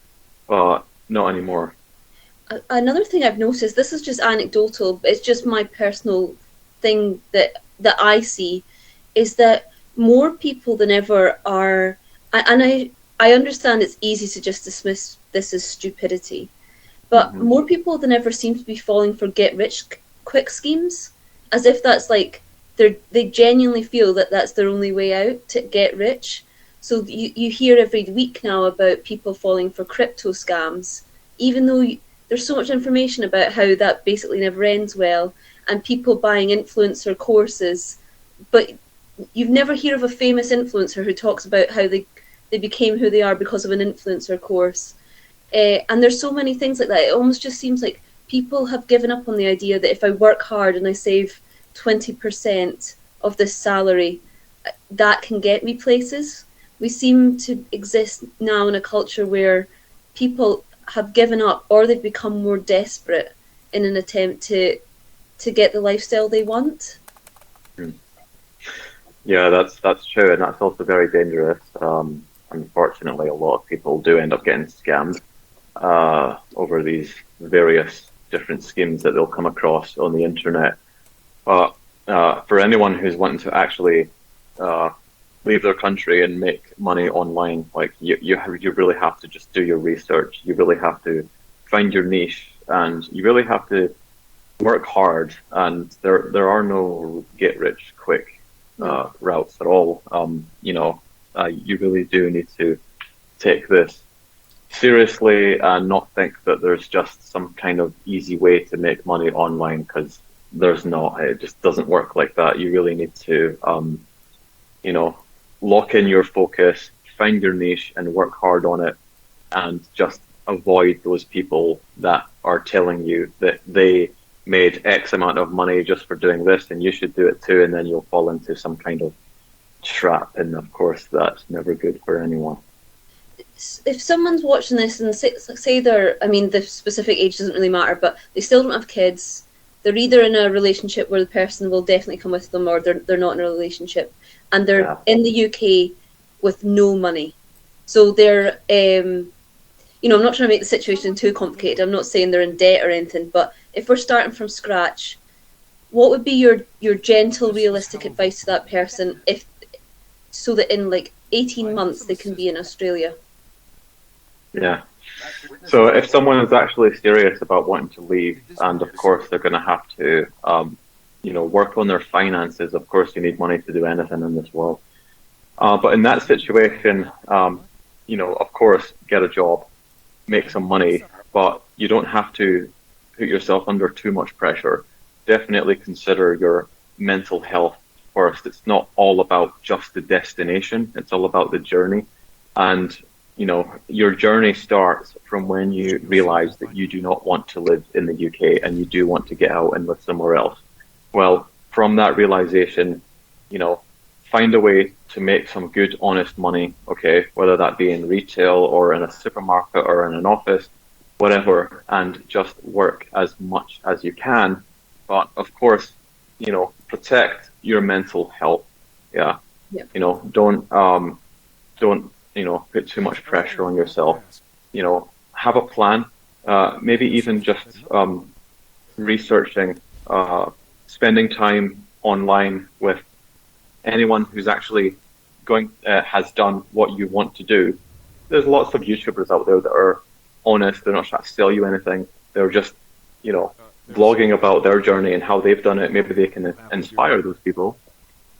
but not anymore.
Another thing I've noticed, this is just anecdotal, it's just my personal thing that I see, is that more people than ever are, and I understand it's easy to just dismiss this as stupidity, but more people than ever seem to be falling for get-rich-quick schemes, as if that's like, they genuinely feel that that's their only way out to get rich. So you hear every week now about people falling for crypto scams, even though there's so much information about how that basically never ends well, and people buying influencer courses, but you've never hear of a famous influencer who talks about how they became who they are because of an influencer course. And there's so many things like that. It almost just seems like people have given up on the idea that if I work hard and I save 20% of this salary, that can get me places. We seem to exist now in a culture where people have given up, or they've become more desperate in an attempt to get the lifestyle they want.
Yeah, that's true, and that's also very dangerous. Unfortunately, a lot of people do end up getting scammed over these various different schemes that they'll come across on the internet. But for anyone who's wanting to actually leave their country and make money online, like you really have to just do your research. You really have to find your niche, and you really have to work hard. And there are no get rich quick routes at all. You really do need to take this seriously and not think that there's just some kind of easy way to make money online, because there's not. It just doesn't work like that. You really need to, lock in your focus, find your niche, and work hard on it, and just avoid those people that are telling you that they made X amount of money just for doing this, and you should do it too, and then you'll fall into some kind of trap, and of course that's never good for anyone.
If someone's watching this and say they're, I mean, the specific age doesn't really matter, but they still don't have kids, they're either in a relationship where the person will definitely come with them, or they're not in a relationship, and they're in the UK with no money. So they're, I'm not trying to make the situation too complicated. I'm not saying they're in debt or anything, but if we're starting from scratch, what would be your gentle, realistic advice to that person, so that in like 18 months they can be in Australia?
Yeah. So if someone is actually serious about wanting to leave, and of course they're going to have to, work on their finances. Of course, you need money to do anything in this world. But in that situation, of course, get a job, make some money, but you don't have to put yourself under too much pressure. Definitely consider your mental health first. It's not all about just the destination. It's all about the journey. And your journey starts from when you realize that you do not want to live in the UK and you do want to get out and live somewhere else. Well, from that realization, find a way to make some good, honest money, okay, whether that be in retail or in a supermarket or in an office, whatever, and just work as much as you can. But of course, protect your mental health. Yeah. Don't put too much pressure on yourself. Have a plan. Maybe even just researching, spending time online with anyone who's actually has done what you want to do. There's lots of YouTubers out there that are honest. They're not trying to sell you anything. They're just, blogging about their journey and how they've done it. Maybe they can inspire those people.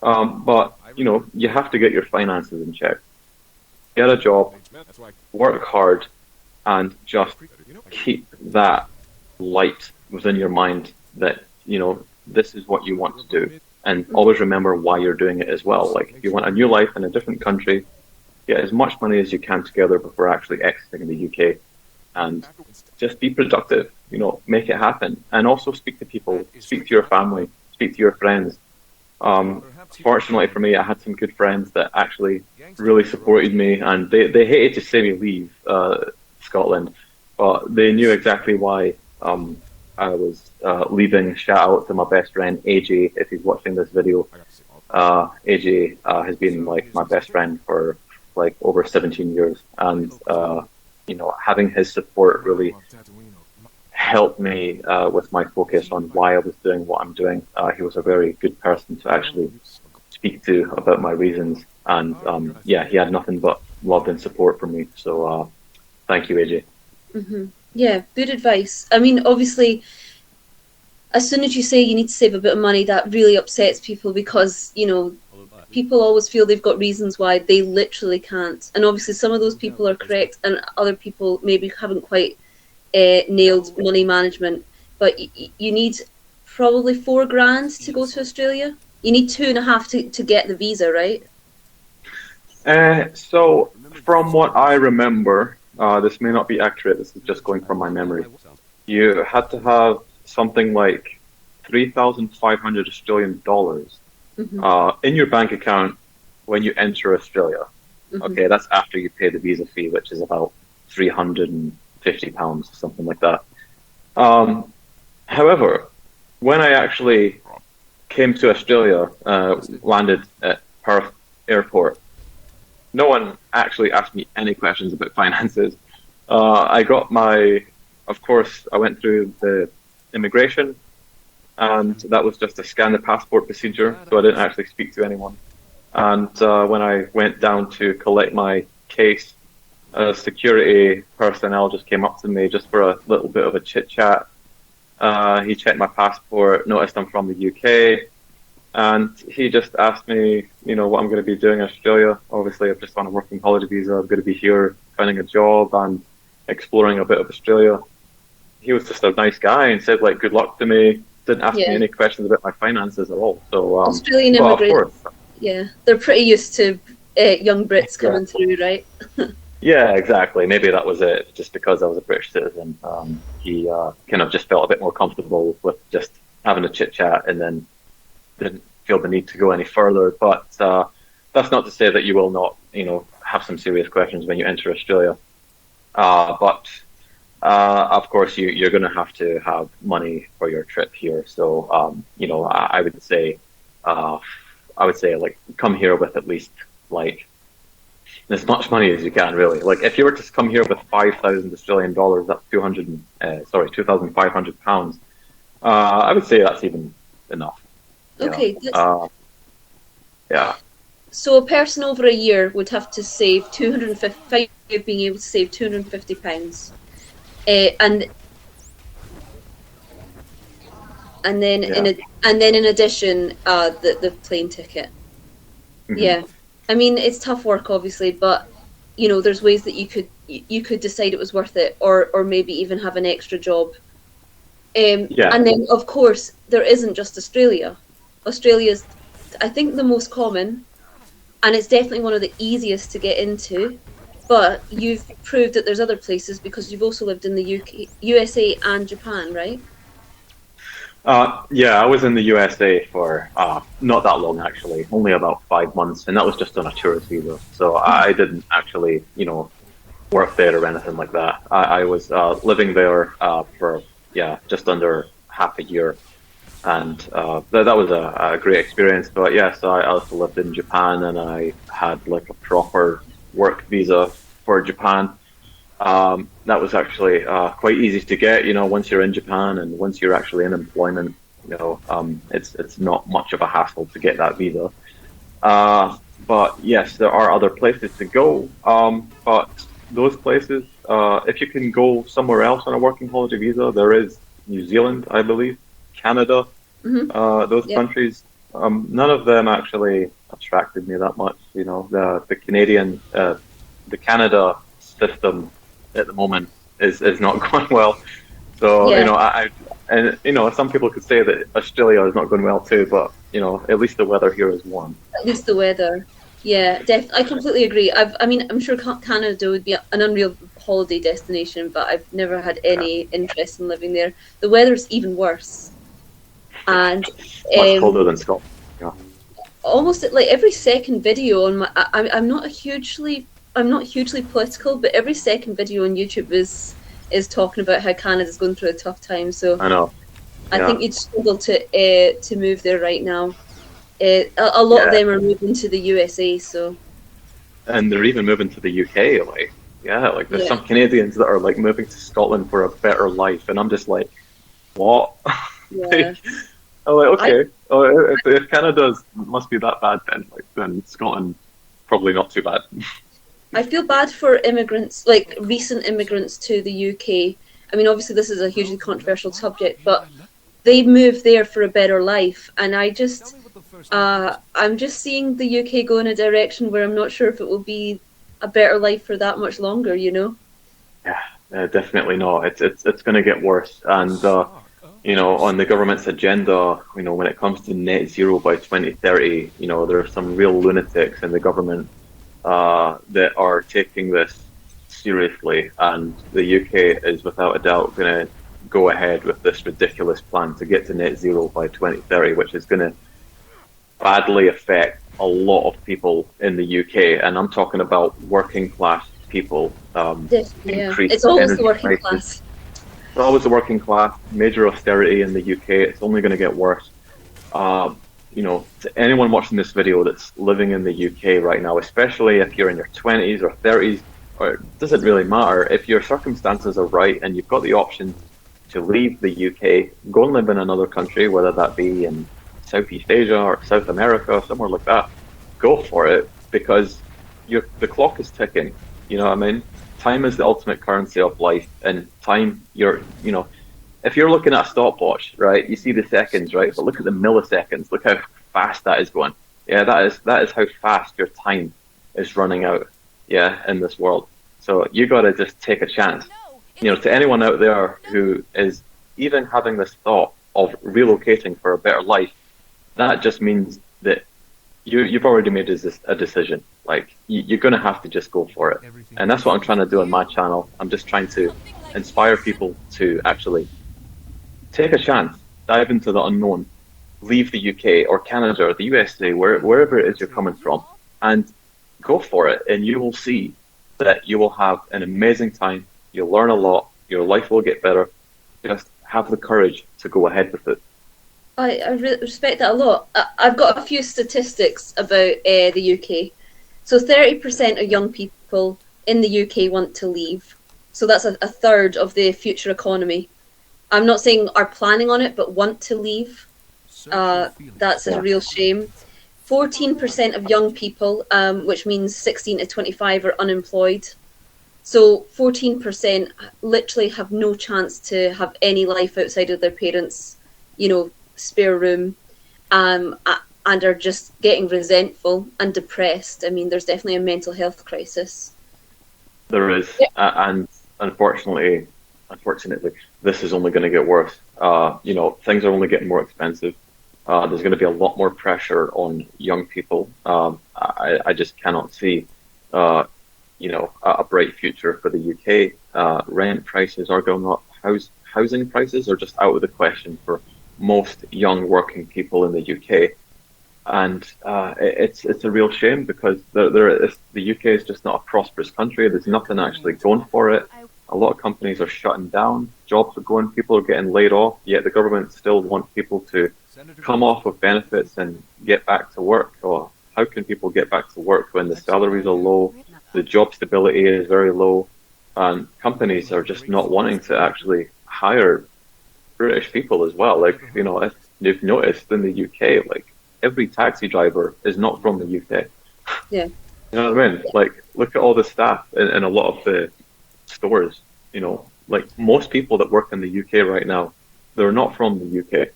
But you have to get your finances in check. Get a job, work hard, and just keep that light within your mind that, this is what you want to do. And always remember why you're doing it as well. Like, if you want a new life in a different country, get as much money as you can together before actually exiting the UK. And just be productive, make it happen. And also speak to people, speak to your family, speak to your friends. Fortunately for me, I had some good friends that actually really supported me, and they hated to see me leave Scotland, but they knew exactly why I was leaving. Shout out to my best friend AJ if he's watching this video. AJ has been like my best friend for like over 17 years, and having his support really helped me with my focus on why I was doing what I'm doing. He was a very good person to actually speak to about my reasons, and he had nothing but love and support from me. So thank you, AJ.
Mm-hmm. Yeah, good advice. I mean, obviously, as soon as you say you need to save a bit of money, that really upsets people, because people always feel they've got reasons why they literally can't. And obviously some of those people are correct, and other people maybe haven't quite nailed money management. But you need probably $4,000 to go to Australia. You need 2.5 to get the visa, right?
So from what I remember, this may not be accurate, this is just going from my memory, you had to have something like 3,500 Australian dollars in your bank account when you enter Australia. Okay, that's after you pay the visa fee, which is about £350, something like that. However, when I actually came to Australia, landed at Perth airport. No one actually asked me any questions about finances. I got of course, I went through the immigration, and that was just a scan the passport procedure, so I didn't actually speak to anyone. And when I went down to collect my case, security personnel just came up to me just for a little bit of a chit chat. He checked my passport, noticed I'm from the UK, and he just asked me, what I'm going to be doing in Australia. Obviously, I'm just on a working holiday visa. I'm going to be here finding a job and exploring a bit of Australia. He was just a nice guy and said, good luck to me. Didn't ask me any questions about my finances at all. So
Australian immigrants, they're pretty used to young Brits coming through, right?
Yeah, exactly. Maybe that was it. Just because I was a British citizen, he kind of just felt a bit more comfortable with just having a chit chat, and then didn't feel the need to go any further. But that's not to say that you will not, have some serious questions when you enter Australia. But of course, you're going to have money for your trip here. So I would say, come here with at least as much money as you can, really. If you were to come here with 5,000 Australian dollars, that's £2,500. I would say that's even enough.
Okay.
Yeah.
So a person over a year would have to save 250, being able to save £250, and then in addition, the plane ticket. Mm-hmm. Yeah. I mean, it's tough work, obviously, but there's ways that you could decide it was worth it, or maybe even have an extra job. And then, of course, there isn't just Australia. Australia's, I think, the most common, and it's definitely one of the easiest to get into. But you've proved that there's other places because you've also lived in the UK, USA, and Japan, right?
I was in the USA for not that long, actually, only about 5 months, and that was just on a tourist visa. So I didn't actually, work there or anything like that. I was living there for just under half a year, and that was a great experience. But so I also lived in Japan, and I had a proper work visa for Japan. That was actually quite easy to get, once you're in Japan and once you're actually in employment, it's not much of a hassle to get that visa. But yes, there are other places to go. But those places, if you can go somewhere else on a working holiday visa, there is New Zealand, I believe, Canada, those countries. None of them actually attracted me that much. The Canadian, the Canada system at the moment is not going well. So some people could say that Australia is not going well too, but at least the weather here is warm.
At least the weather, I completely agree. I'm sure Canada would be an unreal holiday destination, but I've never had any interest in living there. The weather's even worse, and
much colder than Scotland. Yeah.
Almost every second video on my, I'm not hugely political, but every second video on YouTube is talking about how Canada's going through a tough time. So
I know.
I think you'd struggle to move there right now. A lot of them are moving to the USA, so.
And they're even moving to the UK, there's some Canadians that are moving to Scotland for a better life, and I'm just like, what?
Yeah.
I'm okay. If Canada must be that bad, then Scotland probably not too bad.
I feel bad for immigrants, recent immigrants to the UK. I mean, obviously this is a hugely controversial subject, but they moved there for a better life, and I'm just seeing the UK go in a direction where I'm not sure if it will be a better life for that much longer. Yeah,
definitely not. It's going to get worse, and on the government's agenda, when it comes to net zero by 2030, there are some real lunatics in the government that are taking this seriously, and the UK is without a doubt going to go ahead with this ridiculous plan to get to net zero by 2030, which is going to badly affect a lot of people in the UK, and I'm talking about working class people.
It's always the working class.
It's always the working class. Major austerity in the UK. It's only going to get worse. to anyone watching this video that's living in the UK right now, especially if you're in your 20s or 30s, or it doesn't really matter, if your circumstances are right and you've got the option to leave the UK, go and live in another country, whether that be in Southeast Asia or South America or somewhere like that, go for it, because the clock is ticking. You know what I mean? Time is the ultimate currency of life, and time, if you're looking at a stopwatch, right, you see the seconds, right, but look at the milliseconds. Look how fast that is going. Yeah, that is how fast your time is running out. Yeah, in this world. So you got to just take a chance. To anyone out there who is even having this thought of relocating for a better life, that just means that you've already made a decision. Like, you're going to have to just go for it. And that's what I'm trying to do on my channel. I'm just trying to inspire people to actually take a chance, dive into the unknown, leave the UK or Canada or the USA, wherever it is you're coming from, and go for it. And you will see that you will have an amazing time. You'll learn a lot. Your life will get better. Just have the courage to go ahead with it.
I really respect that a lot. I've got a few statistics about the UK. So 30% of young people in the UK want to leave. So that's a third of the future economy. I'm not saying are planning on it, but want to leave. That's a real shame. 14% of young people, which means 16 to 25, are unemployed. So 14% literally have no chance to have any life outside of their parents', spare room, and are just getting resentful and depressed. I mean, there's definitely a mental health crisis.
There is, and unfortunately, this is only going to get worse. Things are only getting more expensive. There's going to be a lot more pressure on young people. I just cannot see, a bright future for the UK. Rent prices are going up. Housing prices are just out of the question for most young working people in the UK. And it's a real shame, because the UK is just not a prosperous country. There's nothing actually going for it. A lot of companies are shutting down. Jobs are going. People are getting laid off. Yet the government still want people to come off of benefits and get back to work. Or how can people get back to work when the salaries are low, the job stability is very low, and companies are just not wanting to actually hire British people as well? Like, if you've noticed in the UK, like, every taxi driver is not from the UK.
Yeah.
You know what I mean? Like, look at all the staff in a lot of the stores. Like, most people that work in the UK right now, they're not from the UK.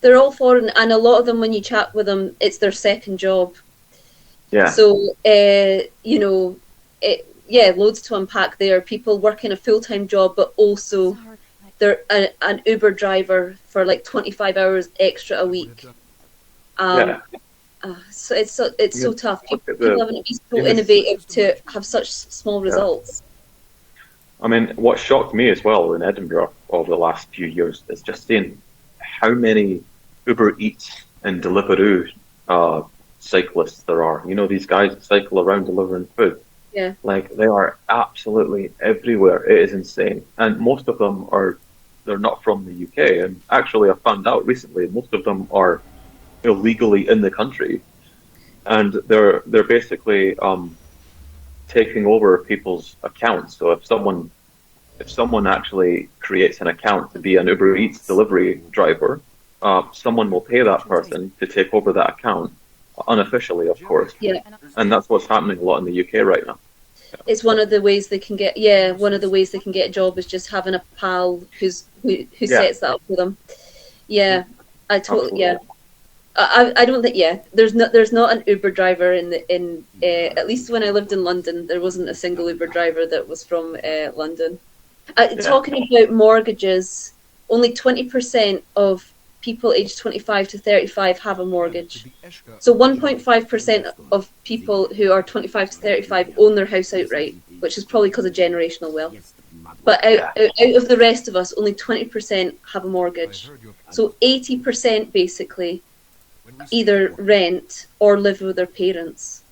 They're all foreign, and a lot of them, when you chat with them, it's their second job.
Yeah.
So, loads to unpack there. People working a full-time job, but also they're an Uber driver for like 25 hours extra a week. So it's so tough. People having to be so innovative to have such small results.
I mean, what shocked me as well in Edinburgh over the last few years is just seeing how many Uber Eats and Deliveroo cyclists there are. These guys that cycle around delivering food.
Yeah.
Like, they are absolutely everywhere. It is insane. And most of them they're not from the UK. And actually, I found out recently, most of them are illegally in the country. And they're basically taking over people's accounts. So if someone actually creates an account to be an Uber Eats delivery driver, someone will pay that person to take over that account, unofficially, of course.
Yeah.
And that's what's happening a lot in the UK right now.
It's one of the ways they can get. Yeah, one of the ways they can get a job is just having a pal who sets that up for them. Yeah, I totally. Yeah, I don't think. Yeah, there's not an Uber driver in at least when I lived in London, there wasn't a single Uber driver that was from London. Talking about mortgages, only 20% of people aged 25 to 35 have a mortgage. So 1.5% of people who are 25 to 35 own their house outright, which is probably because of generational wealth. But out of the rest of us, only 20% have a mortgage. So 80% basically either rent or live with their parents.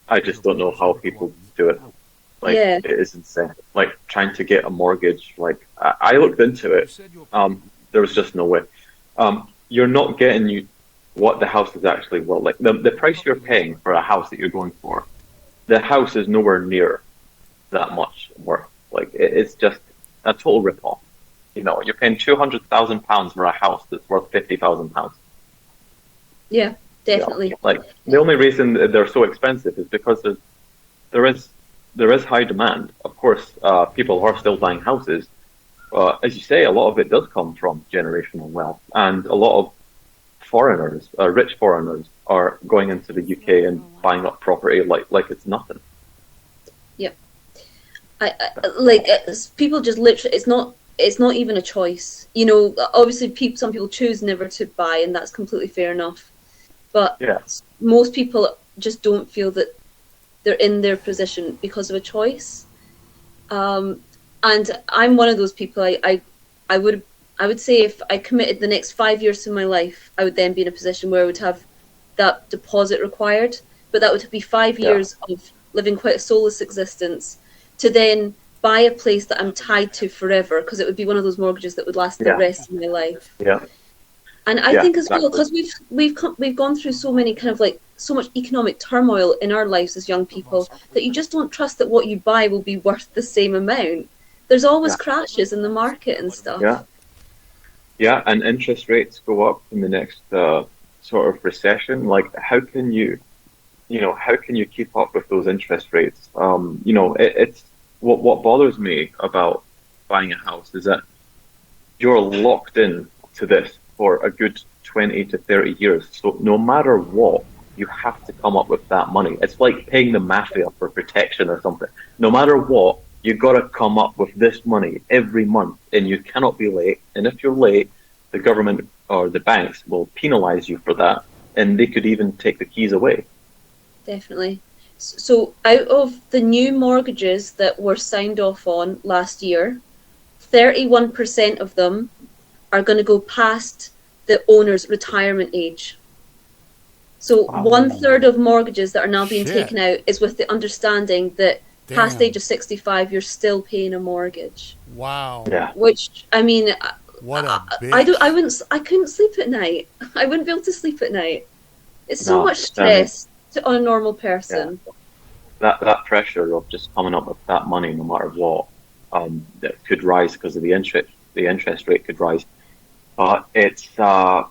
I just don't know how people do it. Like, it is insane. Like, trying to get a mortgage. Like, I looked into it. There was just no way. You're not getting what the house is actually worth. Like the price you're paying for a house that you're going for, the house is nowhere near that much worth. Like it's just a total rip-off. You know, you're paying £200,000 for a house that's worth £50,000.
Yeah, definitely.
Like the only reason that they're so expensive is because there is high demand. Of course, people are still buying houses. As you say, a lot of it does come from generational wealth, and a lot of foreigners, rich foreigners, are going into the UK and buying up property like it's nothing.
Yeah, I like people just literally. It's not even a choice. You know, obviously, some people choose never to buy, and that's completely fair enough. But most people just don't feel that they're in their position because of a choice. And I'm one of those people. I would say if I committed the next 5 years to my life, I would then be in a position where I would have that deposit required. But that would be 5 years of living quite a soulless existence to then buy a place that I'm tied to forever, because it would be one of those mortgages that would last the rest of my life.
Yeah.
And I think as well, because we've gone through so many kind of like so much economic turmoil in our lives as young people, that you just don't trust that what you buy will be worth the same amount. There's always crashes in the market and stuff.
Yeah, and interest rates go up in the next sort of recession. Like, how can you keep up with those interest rates? It's what bothers me about buying a house is that you're locked in to this for a good 20 to 30 years. So no matter what, you have to come up with that money. It's like paying the mafia for protection or something. No matter what, you've got to come up with this money every month, and you cannot be late. And if you're late, the government or the banks will penalize you for that, and they could even take the keys away.
Definitely. So out of the new mortgages that were signed off on last year, 31% of them are going to go past the owner's retirement age. So 1/3 of mortgages that are now being taken out is with the understanding that past the age of 65, you're still paying a mortgage.
Wow.
Yeah.
Which, I mean,
what a bitch.
I couldn't sleep at night. I wouldn't be able to sleep at night. It's so much stress on a normal person.
Yeah. That pressure of just coming up with that money, no matter what, that could rise because of the interest rate could rise. But it's, of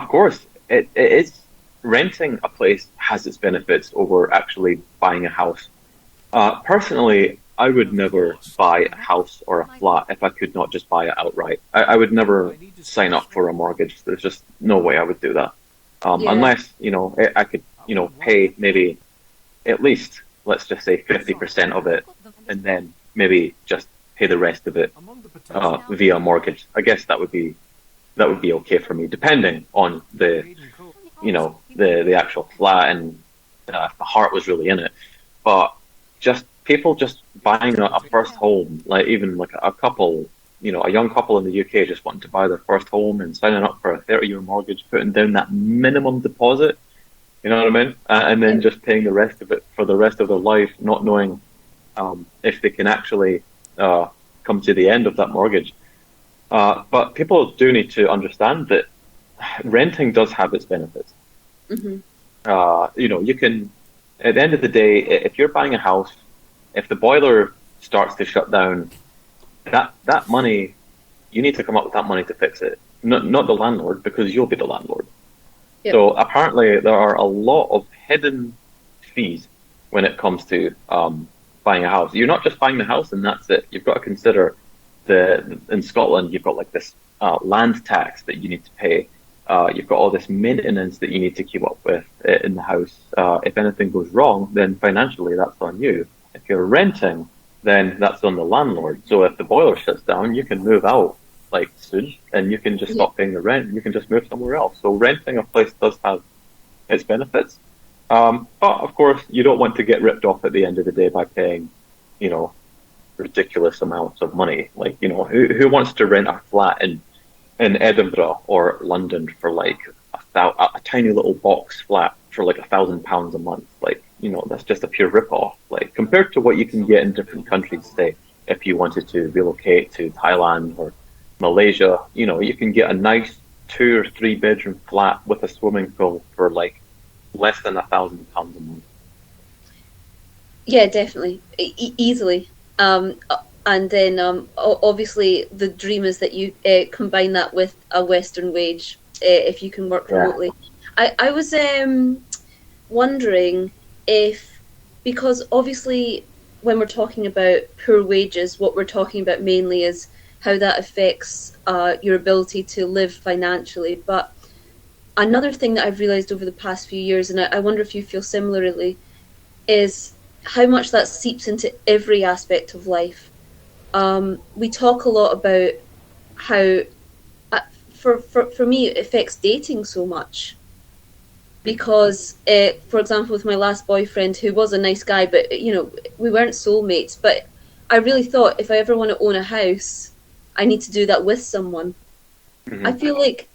course, it is, renting a place has its benefits over actually buying a house. Personally, I would never buy a house or a flat if I could not just buy it outright. I would never sign up for a mortgage. There's just no way I would do that. Unless, I could, pay maybe at least, let's just say 50% of it, and then maybe just pay the rest of it via mortgage. I guess that would be okay for me, depending on the actual flat and if the heart was really in it. But just people just buying a first home, like even like a couple, a young couple in the UK just wanting to buy their first home and signing up for a 30-year mortgage, putting down that minimum deposit, you know what I mean? And then just paying the rest of it for the rest of their life, not knowing if they can actually come to the end of that mortgage. But people do need to understand that renting does have its benefits. Mm-hmm. You can, at the end of the day, if you're buying a house, if the boiler starts to shut down, that money, you need to come up with that money to fix it. Not the landlord, because you'll be the landlord. Yep. So apparently there are a lot of hidden fees when it comes to buying a house. You're not just buying the house and that's it. You've got to consider in Scotland, you've got like this land tax that you need to pay. You've got all this maintenance that you need to keep up with in the house. If anything goes wrong, then financially that's on you. If you're renting, then that's on the landlord. So if the boiler shuts down, you can move out like soon, and you can just stop paying the rent. You can just move somewhere else. So renting a place does have its benefits. But of course, you don't want to get ripped off at the end of the day by paying, ridiculous amounts of money. Like, who wants to rent a flat in Edinburgh or London for like a tiny little box flat for like £1,000 a month? Like, that's just a pure rip-off. Like, compared to what you can get in different countries, say, if you wanted to relocate to Thailand or Malaysia, you can get a nice 2 or 3 bedroom flat with a swimming pool for like less than £1,000 a month.
Yeah, definitely, easily. And then obviously the dream is that you combine that with a Western wage if you can work remotely. I was wondering if, because obviously when we're talking about poor wages, what we're talking about mainly is how that affects your ability to live financially. But another thing that I've realised over the past few years, and I wonder if you feel similarly, is how much that seeps into every aspect of life. We talk a lot about how, for me, it affects dating so much. Because, for example, with my last boyfriend, who was a nice guy, but, you know, we weren't soulmates, but I really thought if I ever want to own a house, I need to do that with someone. Mm-hmm. I feel like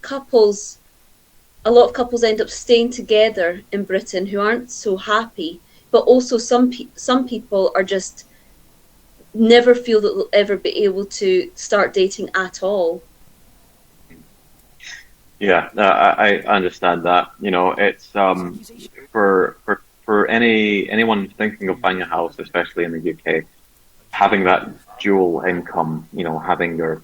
a lot of couples end up staying together in Britain who aren't so happy, but also some people are just never feel that they'll ever be able to start dating at all.
Yeah, I understand that. You know, it's for anyone thinking of buying a house, especially in the UK, having that dual income. You know, having your,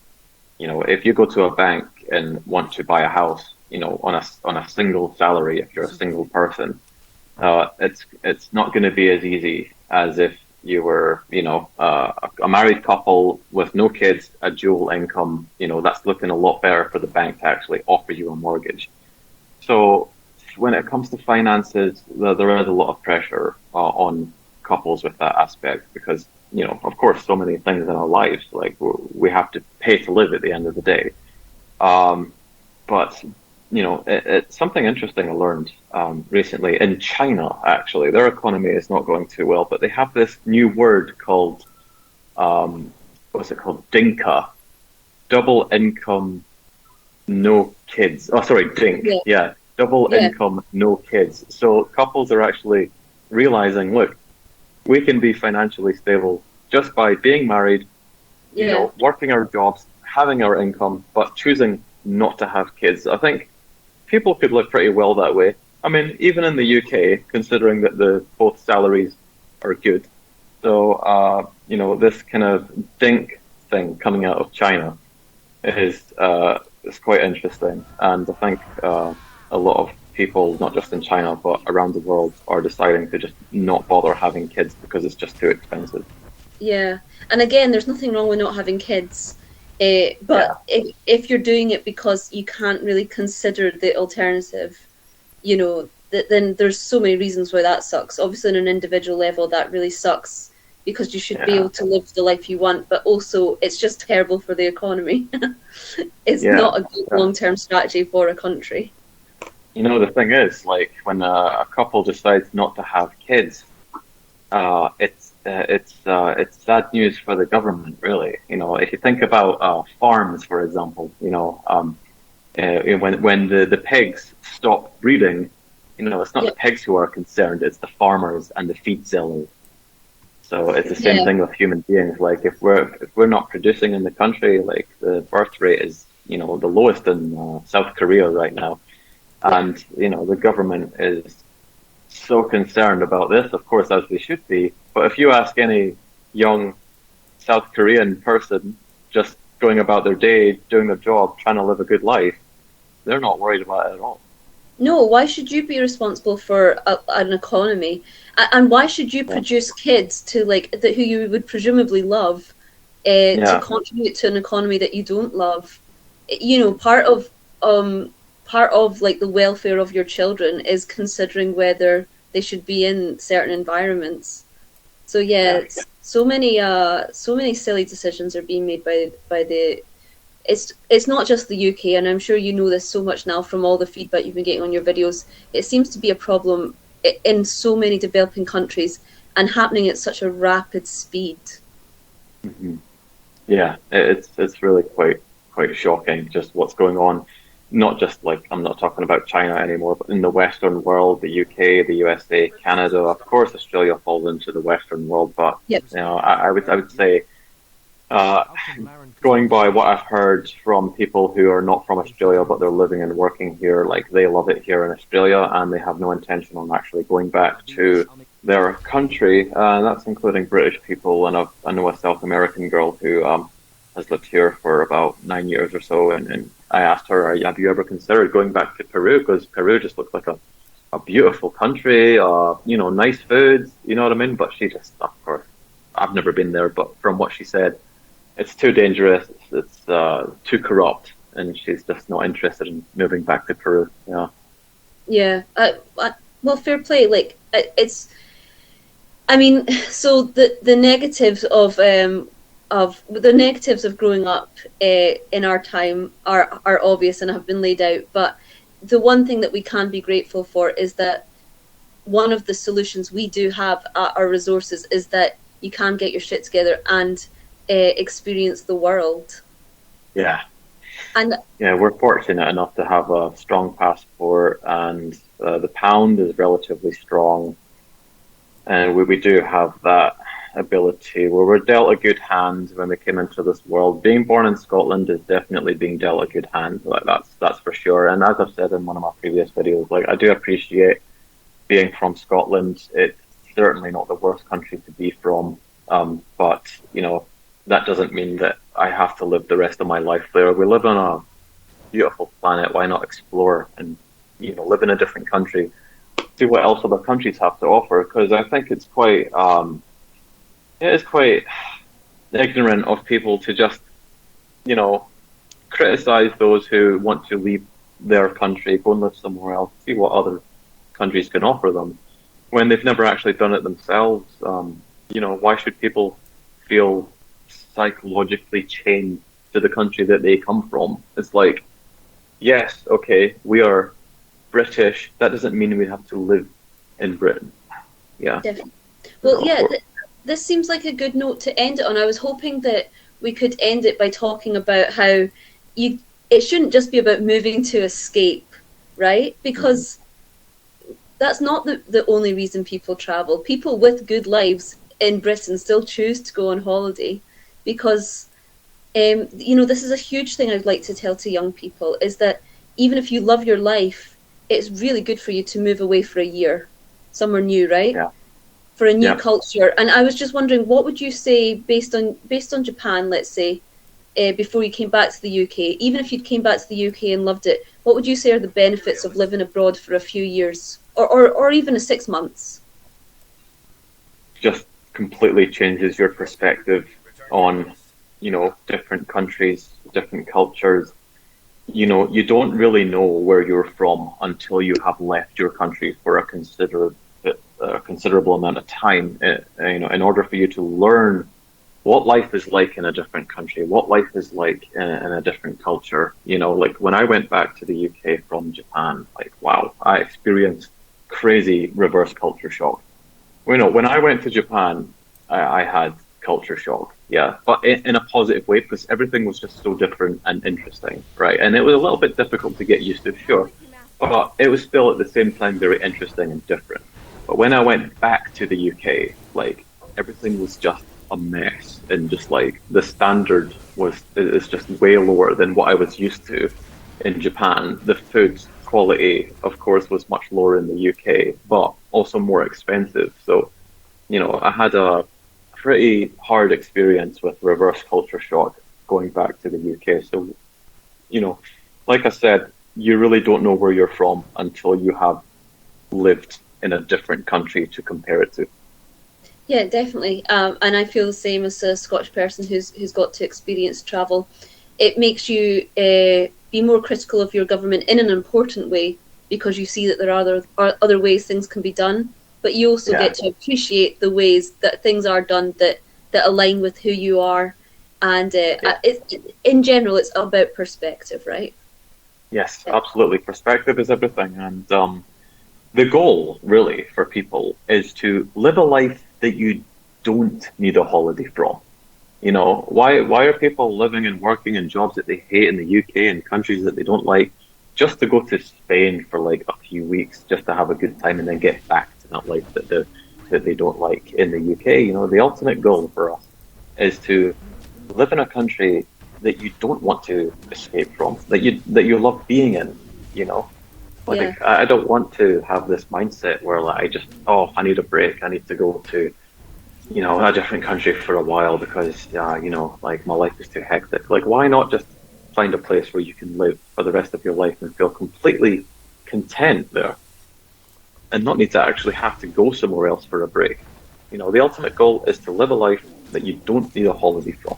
you know, if you go to a bank and want to buy a house, you know, on a single salary, if you're a single person, it's not going to be as easy as if you were, you know, a married couple with no kids, a dual income. You know, that's looking a lot better for the bank to actually offer you a mortgage. So when it comes to finances, there is a lot of pressure on couples with that aspect because, you know, of course, so many things in our lives, like we have to pay to live at the end of the day. But you know, it's something interesting I learned recently. In China, actually, their economy is not going too well, but they have this new word called, what's it called? Dinka. Double income, no kids. Oh, sorry, dink. Yeah. Double income, no kids. So couples are actually realizing, look, we can be financially stable just by being married, you know, working our jobs, having our income, but choosing not to have kids. I think people could live pretty well that way. I mean, even in the UK, considering that both salaries are good. So, you know, this kind of dink thing coming out of China is quite interesting. And I think a lot of people, not just in China, but around the world, are deciding to just not bother having kids because it's just too expensive.
Yeah. And again, there's nothing wrong with not having kids. But if you're doing it because you can't really consider the alternative, you know, then there's so many reasons why that sucks. Obviously, on an individual level, that really sucks because you should be able to live the life you want, but also it's just terrible for the economy. It's not a good long-term strategy for a country.
You know, the thing is, like, when a couple decides not to have kids, it's sad news for the government, really. You know, if you think about farms, for example, you know, when the pigs stop breeding, you know, it's not the pigs who are concerned; it's the farmers and the feed sellers. So it's the same thing with human beings. Like, if we're not producing in the country, like the birth rate is, you know, the lowest in South Korea right now, and you know, the government is so concerned about this, of course, as they should be. But if you ask any young South Korean person just going about their day, doing their job, trying to live a good life, they're not worried about it at all.
No, why should you be responsible for an economy? And why should you produce kids to who you would presumably love to contribute to an economy that you don't love? You know, part of like the welfare of your children is considering whether they should be in certain environments. So so many silly decisions are being made by the. It's not just the UK, and I'm sure you know this so much now from all the feedback you've been getting on your videos. It seems to be a problem in so many developing countries and happening at such a rapid speed.
Mm-hmm. Yeah, it's really quite shocking just what's going on. Not just, like, I'm not talking about China anymore, but in the Western world, the UK, the USA, Canada, of course, Australia falls into the Western world. But you know, I would say Uh, Going by what I've heard from people who are not from Australia but they're living and working here, like they love it here in Australia and they have no intention on actually going back to their country. That's including British people, and I know a South American girl who has lived here for about 9 years or so, and I asked her, have you ever considered going back to Peru? Because Peru just looks like a beautiful country, nice foods, you know what I mean? But she just, of course, I've never been there, but from what she said, it's too dangerous, it's too corrupt, and she's just not interested in moving back to Peru. Yeah.
Yeah. Well, fair play. Like it's. I mean, so the negatives of growing up in our time are obvious and have been laid out. But the one thing that we can be grateful for is that one of the solutions we do have at our resources is that you can get your shit together and experience the world.
Yeah.
And
yeah, we're fortunate enough to have a strong passport, and the pound is relatively strong, and we do have that ability where we're dealt a good hand when we came into this world. Being born in Scotland is definitely being dealt a good hand, like that's for sure. And as I've said in one of my previous videos, like I do appreciate being from Scotland. It's certainly not the worst country to be from, but that doesn't mean that I have to live the rest of my life there. We live on a beautiful planet. Why not explore and live in a different country, see what else other countries have to offer? Because I think it's quite ignorant of people to just criticize those who want to leave their country, go and live somewhere else, see what other countries can offer them, when they've never actually done it themselves. Why should people feel psychologically chained to the country that they come from? It's like, yes, okay, we are British. That doesn't mean we have to live in Britain. Yeah.
Definitely. Well, yeah, this seems like a good note to end it on. I was hoping that we could end it by talking about how it shouldn't just be about moving to escape, right? Because that's not the only reason people travel. People with good lives in Britain still choose to go on holiday because, this is a huge thing I'd like to tell to young people, is that even if you love your life, it's really good for you to move away for a year, somewhere new, right?
Yeah.
For a new culture. And I was just wondering, what would you say based on Japan, let's say, before you came back to the UK, even if you came back to the UK and loved it, what would you say are the benefits of living abroad for a few years or even 6 months?
Just completely changes your perspective on, different countries, different cultures. You don't really know where you're from until you have left your country for a considerable amount of time. In order for you to learn what life is like in a different country, what life is like in a different culture. Like when I went back to the UK from Japan, like, wow, I experienced crazy reverse culture shock. When I went to Japan, I had culture shock, yeah, but in a positive way, because everything was just so different and interesting, right? And it was a little bit difficult to get used to, sure, but it was still at the same time very interesting and different. But when I went back to the UK, like, everything was just a mess, and just like the standard is just way lower than what I was used to in Japan. The food quality, of course, was much lower in the UK, but also more expensive. So, I had a pretty hard experience with reverse culture shock going back to the UK. So, like I said, you really don't know where you're from until you have lived in a different country to compare it to.
Yeah, definitely. And I feel the same as a Scottish person who's got to experience travel. It makes you be more critical of your government in an important way, because you see that there are other ways things can be done, but you also get to appreciate the ways that things are done that align with who you are. And in general, it's about perspective, right?
Yes, absolutely. Perspective is everything. And the goal, really, for people is to live a life that you don't need a holiday from. Why are people living and working in jobs that they hate in the UK and countries that they don't like, just to go to Spain for like a few weeks just to have a good time and then get back to that life that they don't like in the UK? The ultimate goal for us is to live in a country that you don't want to escape from, that you love being in, you know.
Yeah.
Like I don't want to have this mindset where like I just, oh, I need a break. I need to go to, you know, a different country for a while because you know, like my life is too hectic. Like why not just find a place where you can live for the rest of your life and feel completely content there and not need to actually have to go somewhere else for a break. You know, the ultimate goal is to live a life that you don't need a holiday from.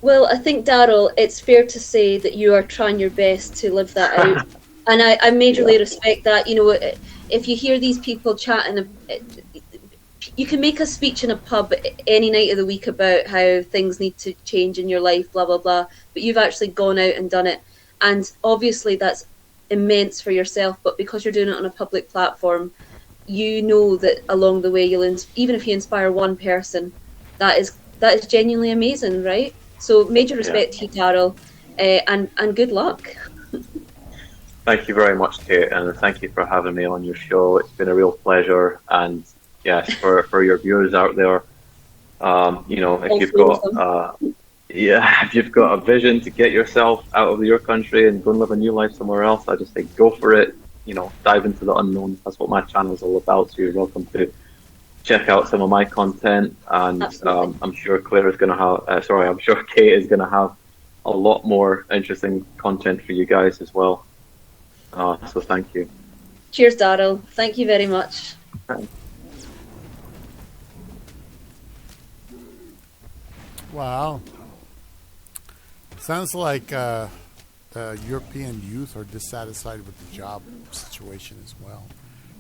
Well, I think, Daryl, it's fair to say that you are trying your best to live that out. And I
Yeah,
majorly respect that. You know, if you hear these people chatting, you can make a speech in a pub any night of the week about how things need to change in your life, blah, blah, blah. But you've actually gone out and done it. And obviously that's immense for yourself. But because you're doing it on a public platform, you know that along the way, even if you inspire one person, that is genuinely amazing, right? So major
yeah.
respect to you, Daryl, and good luck.
Thank you very much, Kate, and thank you for having me on your show. It's been a real pleasure, and yes, for your viewers out there, you know, if
All
you've
three of
got
them.
yeah, if you've got a vision to get yourself out of your country and go and live a new life somewhere else, I just say go for it. You know, dive into the unknown. That's what my channel is all about. So you're welcome to check out some of my content, and
Absolutely.
I'm sure Claire is going to have. I'm sure Kate is going to have a lot more interesting content for you guys as well. So thank you.
Cheers, Daryl. Thank you very much.
Wow. Sounds like European youth are dissatisfied with the job situation as well.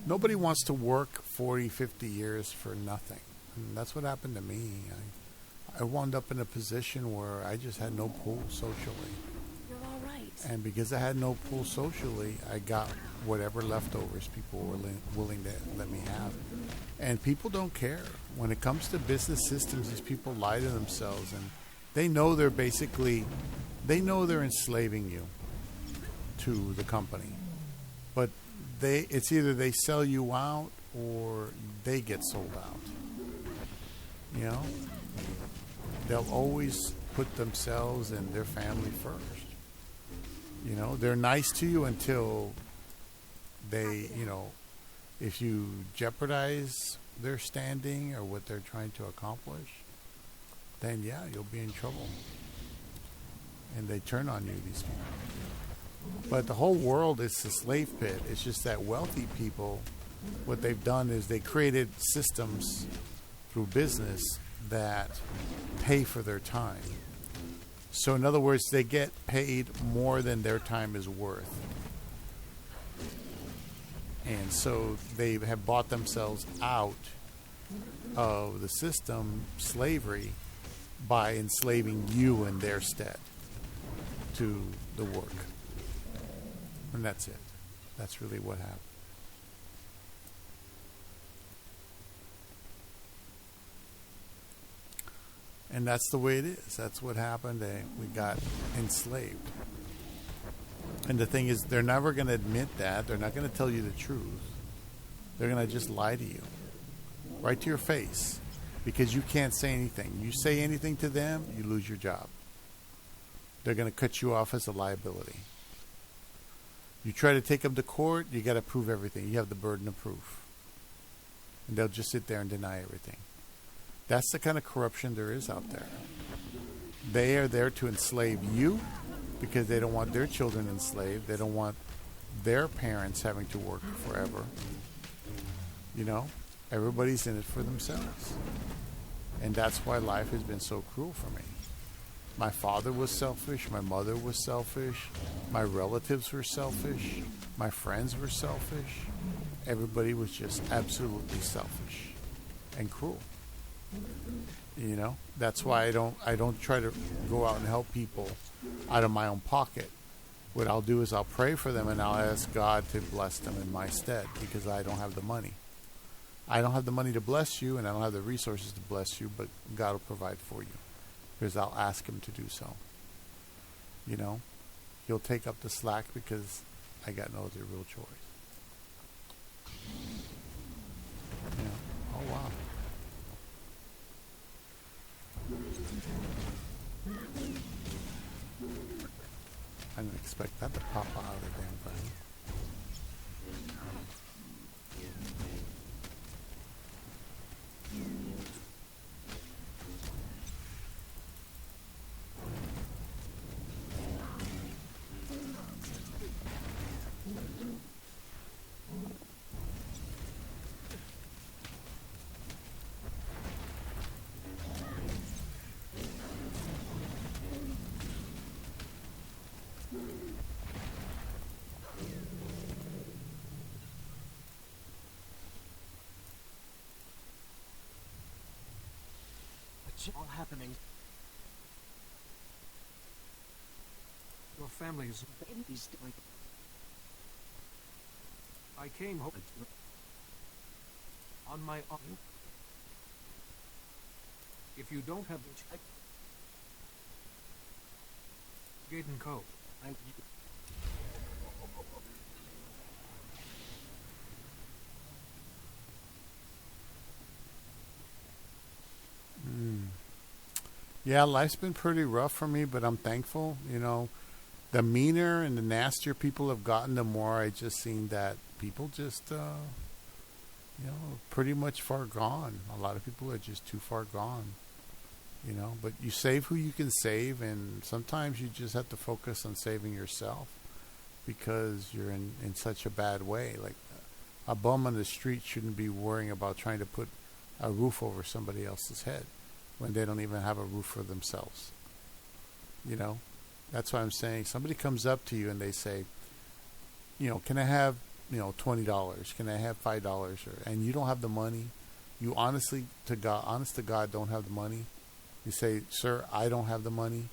Nobody wants to work 40, 50 years for nothing. And that's what happened to me. I wound up in a position where I just had no pull socially.
You're all right.
And because I had no pull socially, I got whatever leftovers people were willing to let me have. And people don't care. When it comes to business systems, these people lie to themselves, and they know they're enslaving you to the company. But it's either they sell you out or they get sold out. You know? They'll always put themselves and their family first. You know, they're nice to you until they, you know, if you jeopardize their standing or what they're trying to accomplish, then yeah, you'll be in trouble. And they turn on you, these people. But the whole world is a slave pit. It's just that wealthy people, what they've done is they created systems through business that pay for their time. So in other words, they get paid more than their time is worth. And so they have bought themselves out of the system, slavery, by enslaving you in their stead to the work. And that's it. That's really what happened. And that's the way it is. That's what happened. We got enslaved. And the thing is, they're never going to admit that. They're not going to tell you the truth. They're going to just lie to you. Right to your face. Because you can't say anything. You say anything to them, you lose your job. They're going to cut you off as a liability. You try to take them to court, you got to prove everything. You have the burden of proof. And they'll just sit there and deny everything. That's the kind of corruption there is out there. They are there to enslave you because they don't want their children enslaved. They don't want their parents having to work forever. You know, everybody's in it for themselves. And that's why life has been so cruel for me. My father was selfish. My mother was selfish. My relatives were selfish. My friends were selfish. Everybody was just absolutely selfish and cruel. You know, that's why I don't try to go out and help people out of my own pocket. What I'll do is I'll pray for them and I'll ask God to bless them in my stead because I don't have the money. I don't have the money to bless you and I don't have the resources to bless you, but God will provide for you because I'll ask him to do so. You know, he'll take up the slack because I got no other real choice. Yeah. Oh, wow. I didn't expect that to pop out of the damn thing.
What's all happening? Your family's baby's doing. I came home on my own. If you don't have the check, Gaten Cove, and you.
Yeah, life's been pretty rough for me, but I'm thankful. You know, the meaner and the nastier people have gotten, the more I just seen that people just, pretty much far gone. A lot of people are just too far gone. You know, but you save who you can save, and sometimes you just have to focus on saving yourself because you're in such a bad way. Like, a bum on the street shouldn't be worrying about trying to put a roof over somebody else's head when they don't even have a roof for themselves. You know, that's why I'm saying somebody comes up to you and they say, you know, can I have, $20? Can I have $5? And you don't have the money. You honest to God, don't have the money. You say, sir, I don't have the money.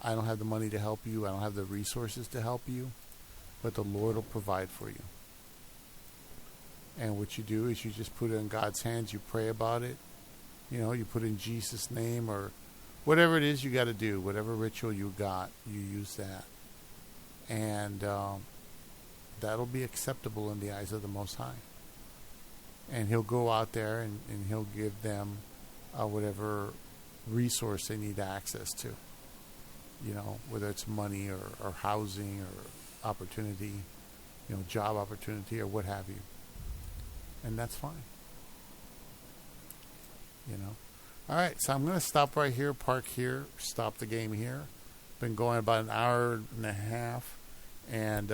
I don't have the money to help you. I don't have the resources to help you. But the Lord will provide for you. And what you do is you just put it in God's hands. You pray about it. You know, you put in Jesus' name or whatever it is you got to do, whatever ritual you got, you use that. And that'll be acceptable in the eyes of the Most High. And He'll go out there and He'll give them whatever resource they need access to. You know, whether it's money or housing or opportunity, job opportunity or what have you. And that's fine. All right, so I'm going to stop right here, park here, stop the game here. Been going about an hour and a half, and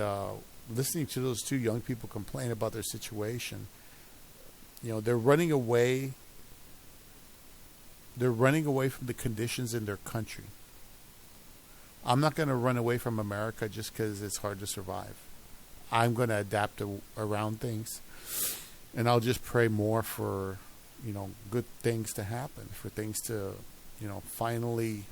listening to those two young people complain about their situation. They're running away. They're running away from the conditions in their country. I'm not going to run away from America just because it's hard to survive. I'm going to adapt around things, and I'll just pray more for good things to happen, for things to, finally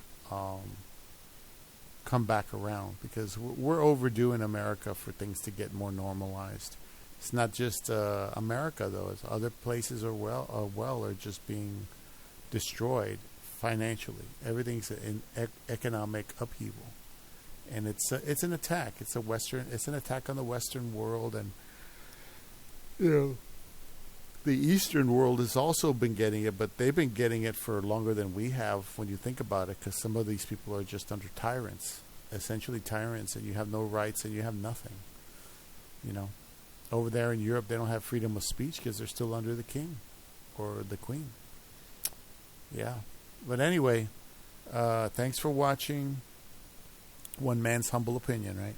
come back around, because we're overdue in America for things to get more normalized. It's not just America, though. It's other places are just being destroyed financially. Everything's in economic upheaval, and it's an attack. It's an attack on the Western world, and the Eastern world has also been getting it, but they've been getting it for longer than we have when you think about it, because some of these people are just under tyrants, essentially tyrants, and you have no rights and you have nothing. Over there in Europe, they don't have freedom of speech because they're still under the king or the queen. Yeah. But anyway, thanks for watching. One man's humble opinion, right?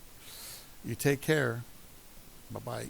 You take care. Bye-bye.